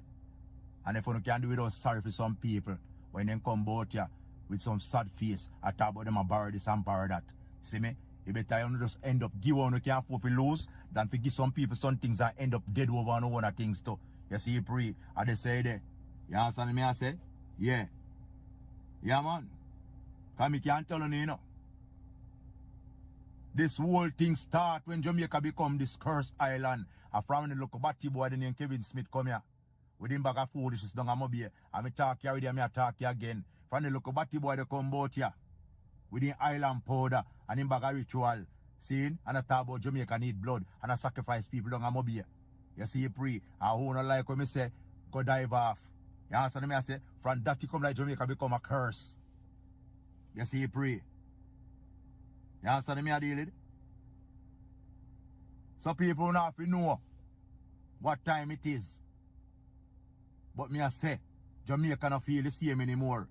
And if you can do it without sorry for some people, when they come about ya with some sad face, I talk about them a borrow this and borrow that. See me? You better you just end up give one who can't afford to lose than to give some people some things and end up dead over and over things too. You see pray. I they say there. You understand me I say? Yeah. Yeah man. Because me can't tell you, you know. This whole thing start when Jamaica become this cursed island. And from when the look Batty boy the name Kevin Smith come here. With him bag of foolishness down a mobile. And me talk here with him, I talk here again. From the local batty boy they come out here. With the island powder and him bag of ritual. See? And I talk about Jamaica need blood. And I sacrifice people down a mobile. You see, pray. I who not like when me say, go dive off. You understand me? I say, from that you come like Jamaica become a curse. You see, pray. You understand me? I deal with it? So people don't have to know what time it is. But me I say, Jamaica don't feel the same anymore.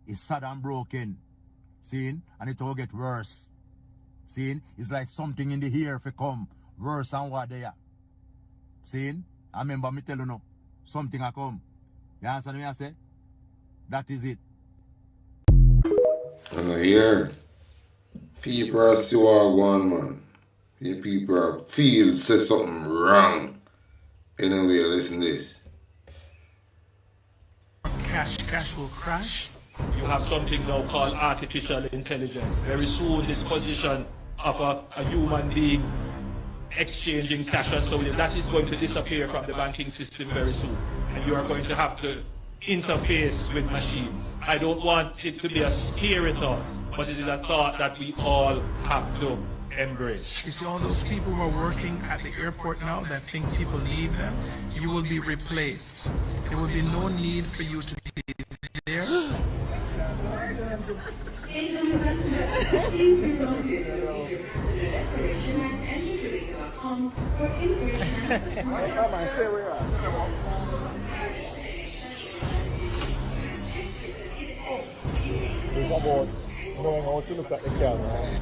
It's sad and broken. See? And it will get worse. See? It's like something in the air if it come worse than what they are. See? I remember me tell you no, something I come. You understand me I say? That is it. And here, people are still all going, man. People are feel say something wrong. Anyway, listen to this. Cash will crash. You have something now called artificial intelligence. Very soon this position of a human being exchanging cash and so on, that is going to disappear from the banking system very soon. And you are going to have to interface with machines. I don't want it to be a scary thought, but it is a thought that we all have to embrace. You see all those people who are working at the airport now that think people need them, you will be replaced. There will be no need for you to be there. It's about knowing how to look at the camera.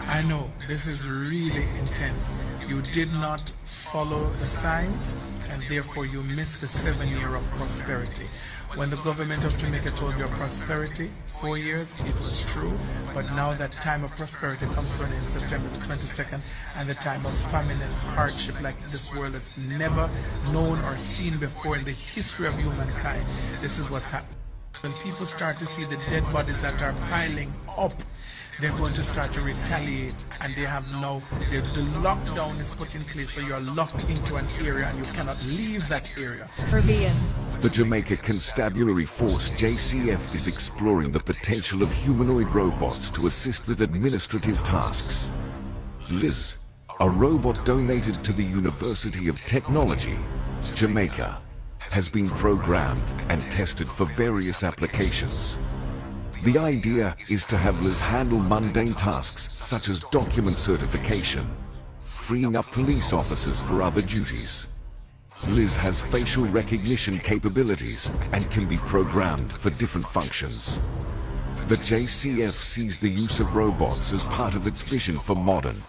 I know this is really intense. You did not follow the signs, and therefore you missed the 7 year of prosperity. When the government of Jamaica told you prosperity, 4 years, it was true, but now that time of prosperity comes to an end September the 22nd, and the time of famine and hardship like this world has never known or seen before in the history of humankind. This is what's happening. When people start to see the dead bodies that are piling up, they're going to start to retaliate, and they have now, the lockdown is put in place, so you're locked into an area and you cannot leave that area. The Jamaica Constabulary Force JCF is exploring the potential of humanoid robots to assist with administrative tasks. Liz, a robot donated to the University of Technology, Jamaica, has been programmed and tested for various applications. The idea is to have Liz handle mundane tasks such as document certification, freeing up police officers for other duties. Liz has facial recognition capabilities and can be programmed for different functions. The JCF sees the use of robots as part of its vision for modern,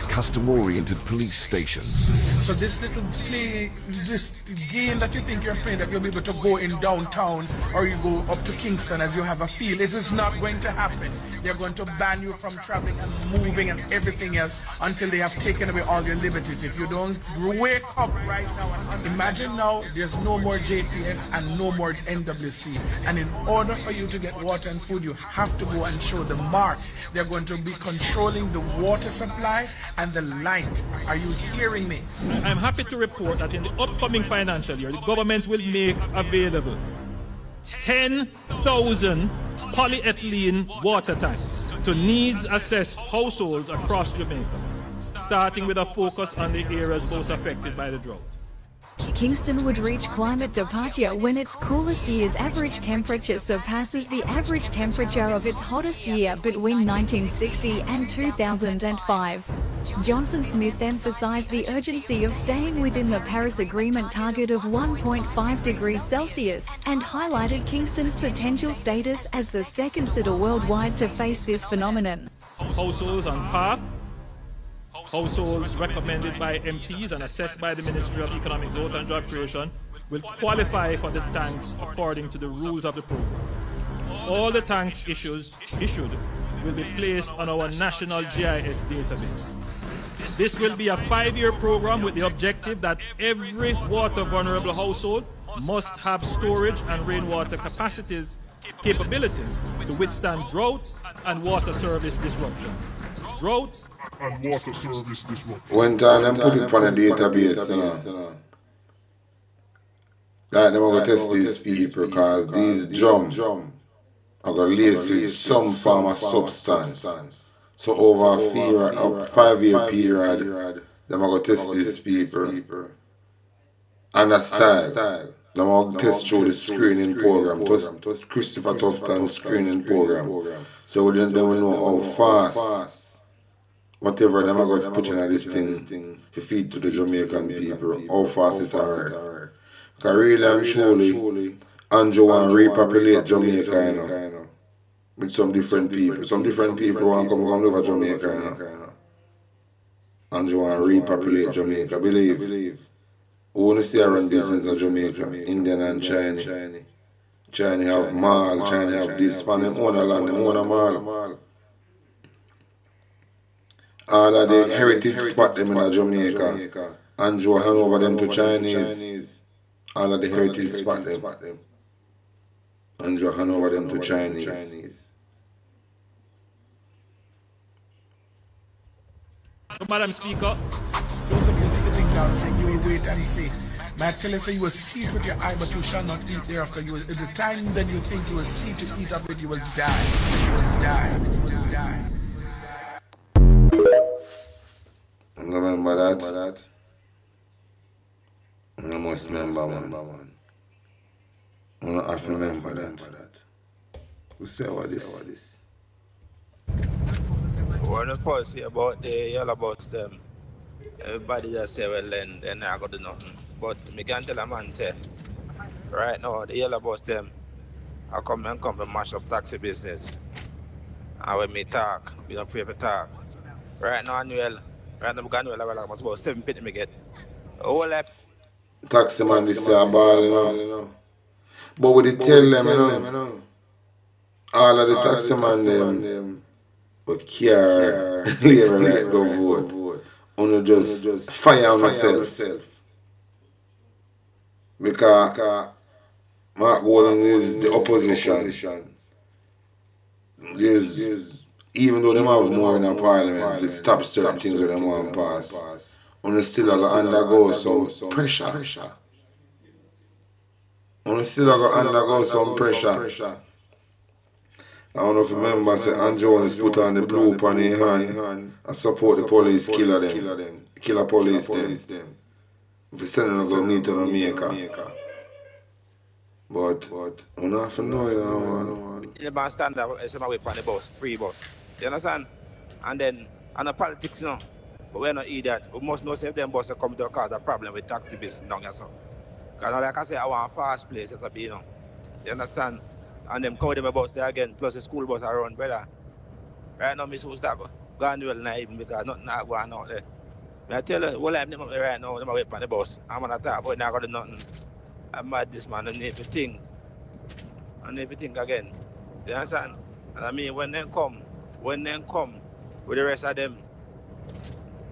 custom-oriented police stations. So this little play, this game that you think you're playing, that you'll be able to go in downtown or you go up to Kingston as you have a feel, it is not going to happen. They're going to ban you from traveling and moving and everything else until they have taken away all your liberties. If you don't wake up right now and understand. Imagine now there's no more JPS and no more NWC. And in order for you to get water and food, you have to go and show the mark. They're going to be controlling the water supply and the light. Are you hearing me? I'm happy to report that in the upcoming financial year, the government will make available 10,000 polyethylene water tanks to needs-assessed households across Jamaica, starting with a focus on the areas most affected by the drought. Kingston would reach climate departure when its coolest year's average temperature surpasses the average temperature of its hottest year between 1960 and 2005. Johnson Smith emphasized the urgency of staying within the Paris Agreement target of 1.5 degrees Celsius and highlighted Kingston's potential status as the second city worldwide to face this phenomenon. Households on path, households recommended by MPs and assessed by the Ministry of Economic Growth and Job Creation will qualify for the tanks according to the rules of the program. All the tanks issued will be placed on our national GIS database. This will be a 5-year program with the objective that every water vulnerable household must have storage and rainwater capacities capabilities to withstand drought and water service disruption. Drought and water service disruption. One time them put it on a database, you know. Like them are going to test these people because these drums are going to lace with some form of substance. So over a 5-year period, them are going to test these people and a style. Them are going to test through the screening program. Just Christopher Tufton screening program. So then they will know how fast whatever them are going to put in this thing to feed to the Jamaican people, how fast it work. Because really and truly, Andrew want to repopulate Jamaica, you know, with some different people. Some different people want to come over Jamaica, you know. Andrew want to repopulate Jamaica, believe. Who want to see run business in Jamaica? Indian and Chinese. Chinese have mall, Chinese have this, and them own a land, them own a mall. All of the heritage spot them in Jamaica. Andrew hand over them to Chinese. All of the heritage spot them. Andrew hand over them to Chinese. So, Madam Speaker. Those of you sitting down saying you will wait and see. May I tell you, say you will see it with your eye, but you shall not eat thereafter. You will, at the time then you think you will see to eat of it, you will die. You will die. You will die. Remember that? I must remember one. I don't have to remember that. Who say what this? When the first say about the yellow bus them, everybody just say well then they're not gonna do nothing. But me can tell a man say, right now the yellow bus them I come to mash up taxi business. And when me talk, we don't pray for talk. Right now annual I about 7 penny me get. All up. Taxi man this say a ball, you know. But we did tell them, you know. All of the taxi man them but care labor right go vote. Only just fire on yourself. Because Mark Golden is the opposition. There's even though them have more in a parliament to stop certain things that them want pass, only still going to undergo some pressure. Only still going to undergo some pressure. I don't know if you remember, say Andrew Jones put on the blue pan in hand and support the police killer them. Killer police them. If you send them to go meet on Jamaica. But we don't have to know, you know, man. You never stand up as a way on the bus, free bus. You understand? And then, and the politics, no. But we're not idiot. We must know if them buses come to cause a problem with taxi business down here, so. Because like I say, I want a fast place as a be, you know. You understand? And them come with them bus there again, plus the school bus around, brother. Right now, Miss Ustako, going well now even because nothing not going out there. I tell you, what I'm doing right now, I'm away on the bus. I'm going to talk about not going to do nothing. I'm mad this man and everything. And everything again. You understand? And I mean, when they come with the rest of them,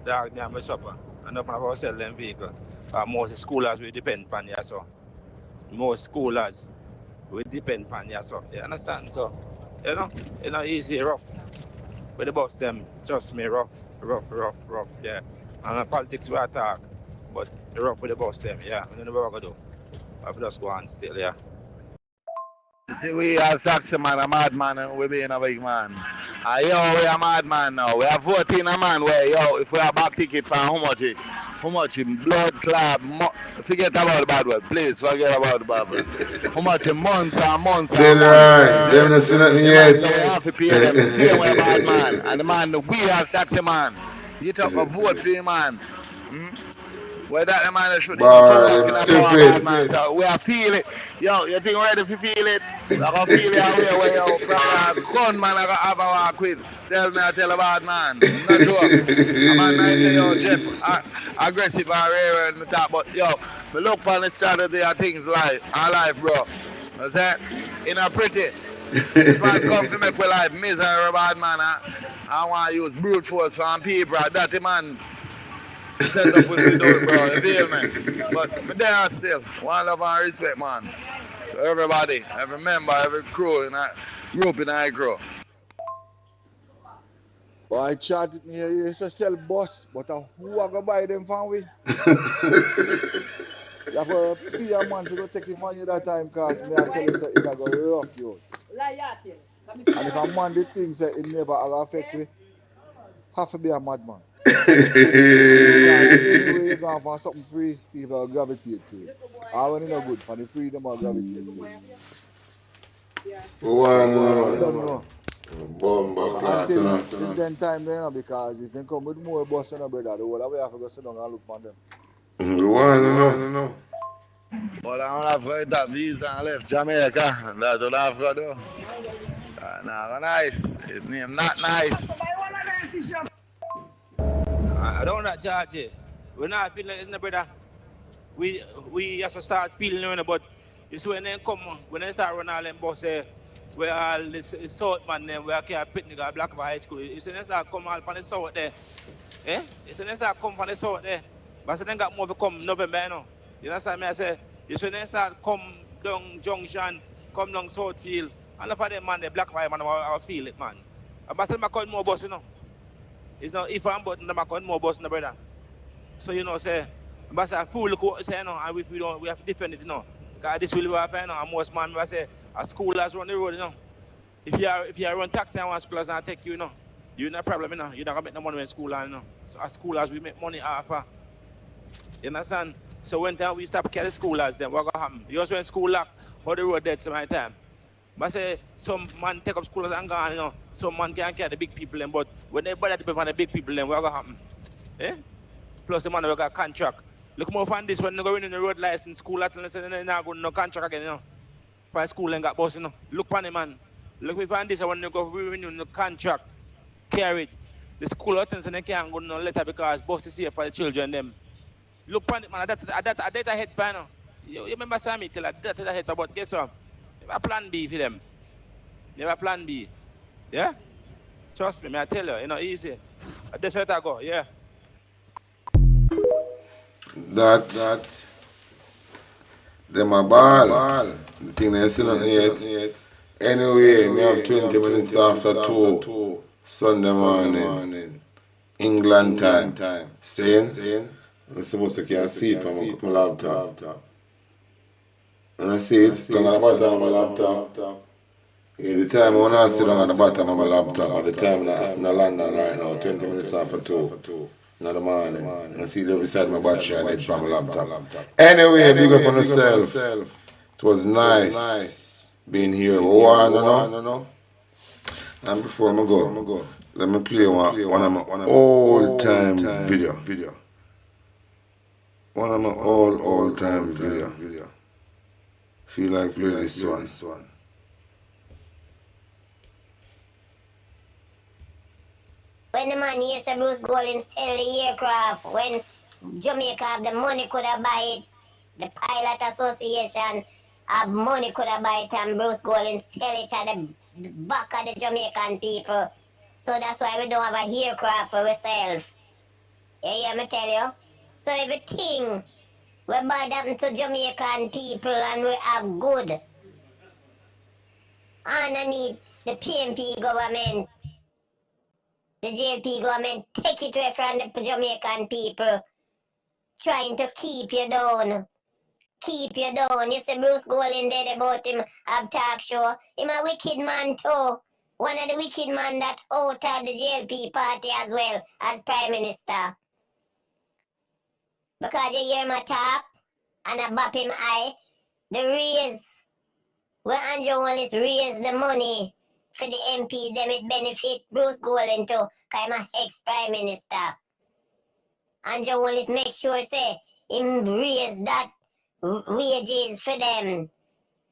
dog, they have a supper. And up about sell them vehicle. Most schoolers will depend on you, so. Most schoolers will depend on you, so. You understand? So, you know, easy, rough. With the bus them, trust me, rough, yeah. And the politics we talk, but rough with the bus them, yeah. We don't know what we're going to do. I've just go on still, yeah. See, we are taxi man, a mad man, and we being a big man. We are mad man now. We are voting a man where, if we have back ticket for how much blood club, forget about the bad word, please forget about the bad word. How much months and months and months. They haven't seen nothing yet. So we have to pay them the same way bad man. And the man, we as taxi man, get up a vote for him, man. Well, that the man should stupid. Man. So we are feel it. Yo, you think ready to feel it? We are going to feel it where gun man I have a walk with. Tell me I tell a bad man. No joke. A man might say, yo, Jeff, aggressive and rare and talk, but yo, we look on the strategy of things like our life, bro. What's that? In a pretty. This man come to make my life miserable, bad man. I want to use brute force for people. That man set up with me, bro. You feel me? But there still, one love and respect, man. So everybody, every member, every crew in that group in that crew. Boy, chat with me here, you say sell bus, but who are going to buy them from we? You have to be a man to go take it from you that time, because me I tell you, say, it a go rough you. And if a man did things that it never affect we, have to be a madman. Because anyway you go for something free, people will gravitate to it. I when it no good, for the freedom will gravitate to it. So boy, I don't know. Until then time then, because if they come with more bus and brother, the whole way I have to go sit down and look for them. Well, I don't have to get that visa and left Jamaica. That's what I have to do. Nah, nice. His name not nice. I don't know, Georgie. We're not feeling like it, brother. We have to start feeling it, but it's when they come, when they start running all them buses, where all this South man, then we are picnic at Black High School. You see, they start come all from the South there. Eh? You see, they start come from the South there. But so they got more to come November, you know. You understand me? I say, you see, they start come down Junction, come down Southfield. And for them, man, the Black High man, I feel it, man. But so they call more bus, you know. It's not if I'm but I'm call more bus, no brother. So you know, say, but say, fool look what say, you know, and if we don't, we have to defend it, you know. Because this will happen, you know, and most man, I say, a school has run the road, you know. If you run taxi and one school has and take you, you know, you're no problem, you know. You're not going to make no money when school, you know. So a school has we make money off of. You understand? So when time we stop carry schoolers, then what going to happen? You just when school lock, how the road dead some time. But I say some man take up schoolers and gone, you know. Some man can't carry the big people, then, but when they bother to pay for the big people, then what going to happen? Eh? Plus the man who got contract. Look more from this when they go in the road license, school at and they're not going no contract again, you know. For school and got boss, you know. Look for the man. Look me from this when they go renew the contract, carry it. The school attends and they can't go no letter because boss is here for the children them. Look for it, man. That head pan. You remember Sammy tell that head about guess what? Never plan B for them. Never plan B. Yeah? Trust me, I tell you, you know, easy. That's where I go, yeah. That them a ball. The thing they still not yet. Anyway, me have 20 minutes after 2 Sunday morning. England time. Saying I'm supposed to can see it from my laptop. And I see it down at the bottom of my laptop. Yeah, the time I want to sit down at the bottom of my laptop, at the time in London right now, 20 minutes after 2 in the morning. And I see it beside my battery and it's from my laptop. Anyway, big up on yourself. It was nice being here. I don't know. And before I go, let me play one of my old-time video. One of my old-time video. Feel like play this one. When the man here said Bruce Golding sell the aircraft, when Jamaica have the money could have buy it, the Pilot Association have money could have buy it, and Bruce Golding sell it at the back of the Jamaican people. So that's why we don't have a aircraft for ourselves. Yeah, me tell you. So everything we buy them to Jamaican people and we have good. Underneath the PNP government, the JLP government take it away from the Jamaican people, trying to keep you down. Keep you down. You see Bruce Golding dead about him have talk show. Him a wicked man too. One of the wicked man that out of the JLP party as well as Prime Minister. Because you hear my talk and I bop him eye, the raise, when Andrew Wallace raise the money for the MP, them it benefit Bruce Golding too, because I'm a ex-Prime Minister. Andrew Wallace make sure say him raise that wages for them,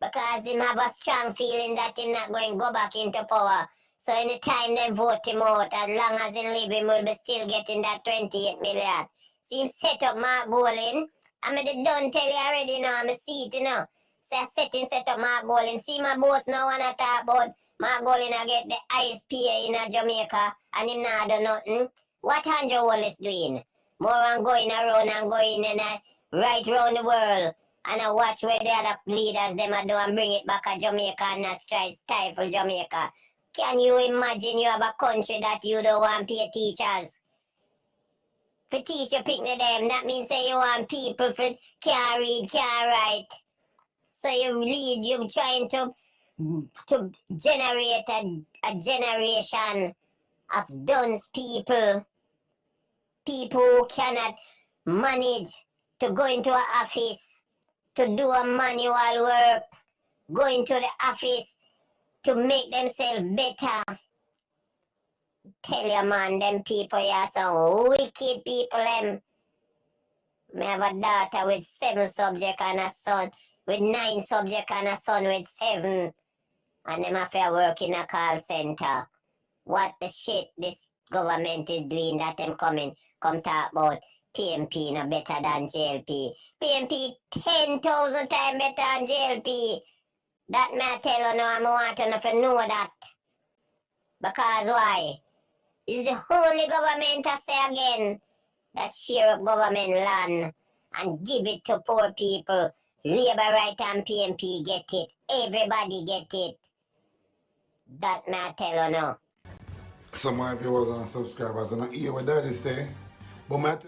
because him have a strong feeling that him not going to go back into power. So anytime them vote him out, as long as him live, him will be still getting that 28 million. See him set up Mark Golding. I mean, done tell you already, you know, I'm a seat, you know. So I set up Mark Golding. See my boss now when I talk about Mark Golding, I get the highest pay in Jamaica and him not do nothing. What Andrew Wallace doing? More than going around and going in right round the world and I watch where the other leaders them a do and bring it back to Jamaica and not try stifle Jamaica. Can you imagine you have a country that you don't want pay teachers? For teacher picnic them, that means say you want people for can't read, can't write. So you're trying to generate a generation of dunce people who cannot manage to go into an office, to do a manual work, go into the office to make themselves better. Tell you man, them people are some wicked people. I have a daughter with 7 subjects and a son with 9 subjects and a son with 7. And them have to work in a call center. What the shit this government is doing that them come talk about PMP no better than JLP. PMP 10,000 times better than JLP. That may I tell you now, I want you to know that. Because why? It's the only government I say again that share up government land and give it to poor people. Labour right and PMP get it. Everybody get it. That may I tell you now. Some of my viewers and subscribers don't hear what Daddy say, but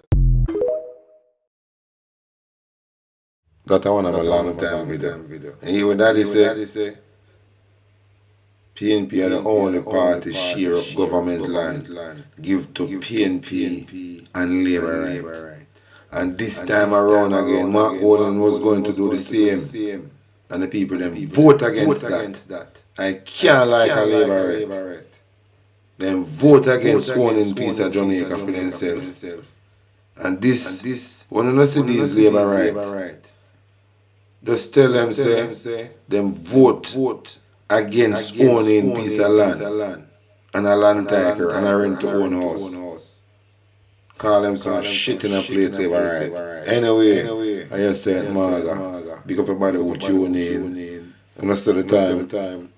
that I want to have a long time video. And hear what Daddy say? PNP are the only party share up government land, give to PNP and Labour right. And this time around again, Mark Wallen was going to do the same. And the people them vote against that. I can't like a Labour right. Them vote against owning piece of Jamaica for themselves. And this, when you see these Labour right, just tell them say, them vote against owning piece of land and a land title and a rent to own house. Call them some shit in a plate Labour right. Anyway, I just said Marga, big up everybody who tune in. And that's the time.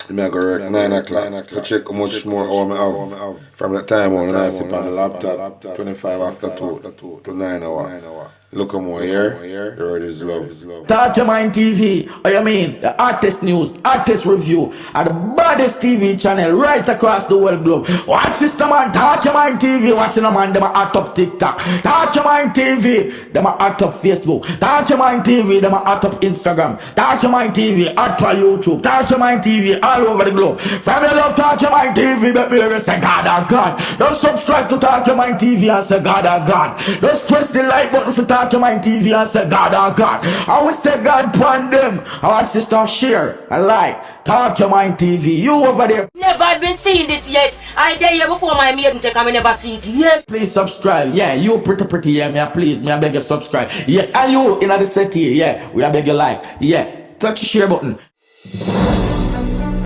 I'm going to go work 9 o'clock to check how much more hour I have from that time on, and I sit on the laptop 25 after 2 to 9 hours. Look more here, the word is love. Talk Your Mind TV, what you mean? The artist news, artist review, and the baddest TV channel right across the world globe. Watch this man, Talk Your Mind TV, watching the man, them are hot up TikTok. Talk Your Mind TV, them are hot up Facebook. Talk Your Mind TV, them are hot up Instagram. Talk Your Mind TV, hot for YouTube. Talk Your Mind TV, all over the globe. From your love Talk Your Mind TV, but me say God oh God. Don't subscribe to Talk Your Mind TV and say God oh God. Just press the like button for Talk Your Mind TV and say God oh God. I will say God upon them. I want sister share and like Talk Your Mind TV. You over there. Never been seeing this yet. I dare you before my maiden take and I never see it yet. Please subscribe. Yeah, you pretty yeah, me please. Me I beg you subscribe. Yes, and you in the city, yeah. We I beg you like. Yeah. Touch the share button.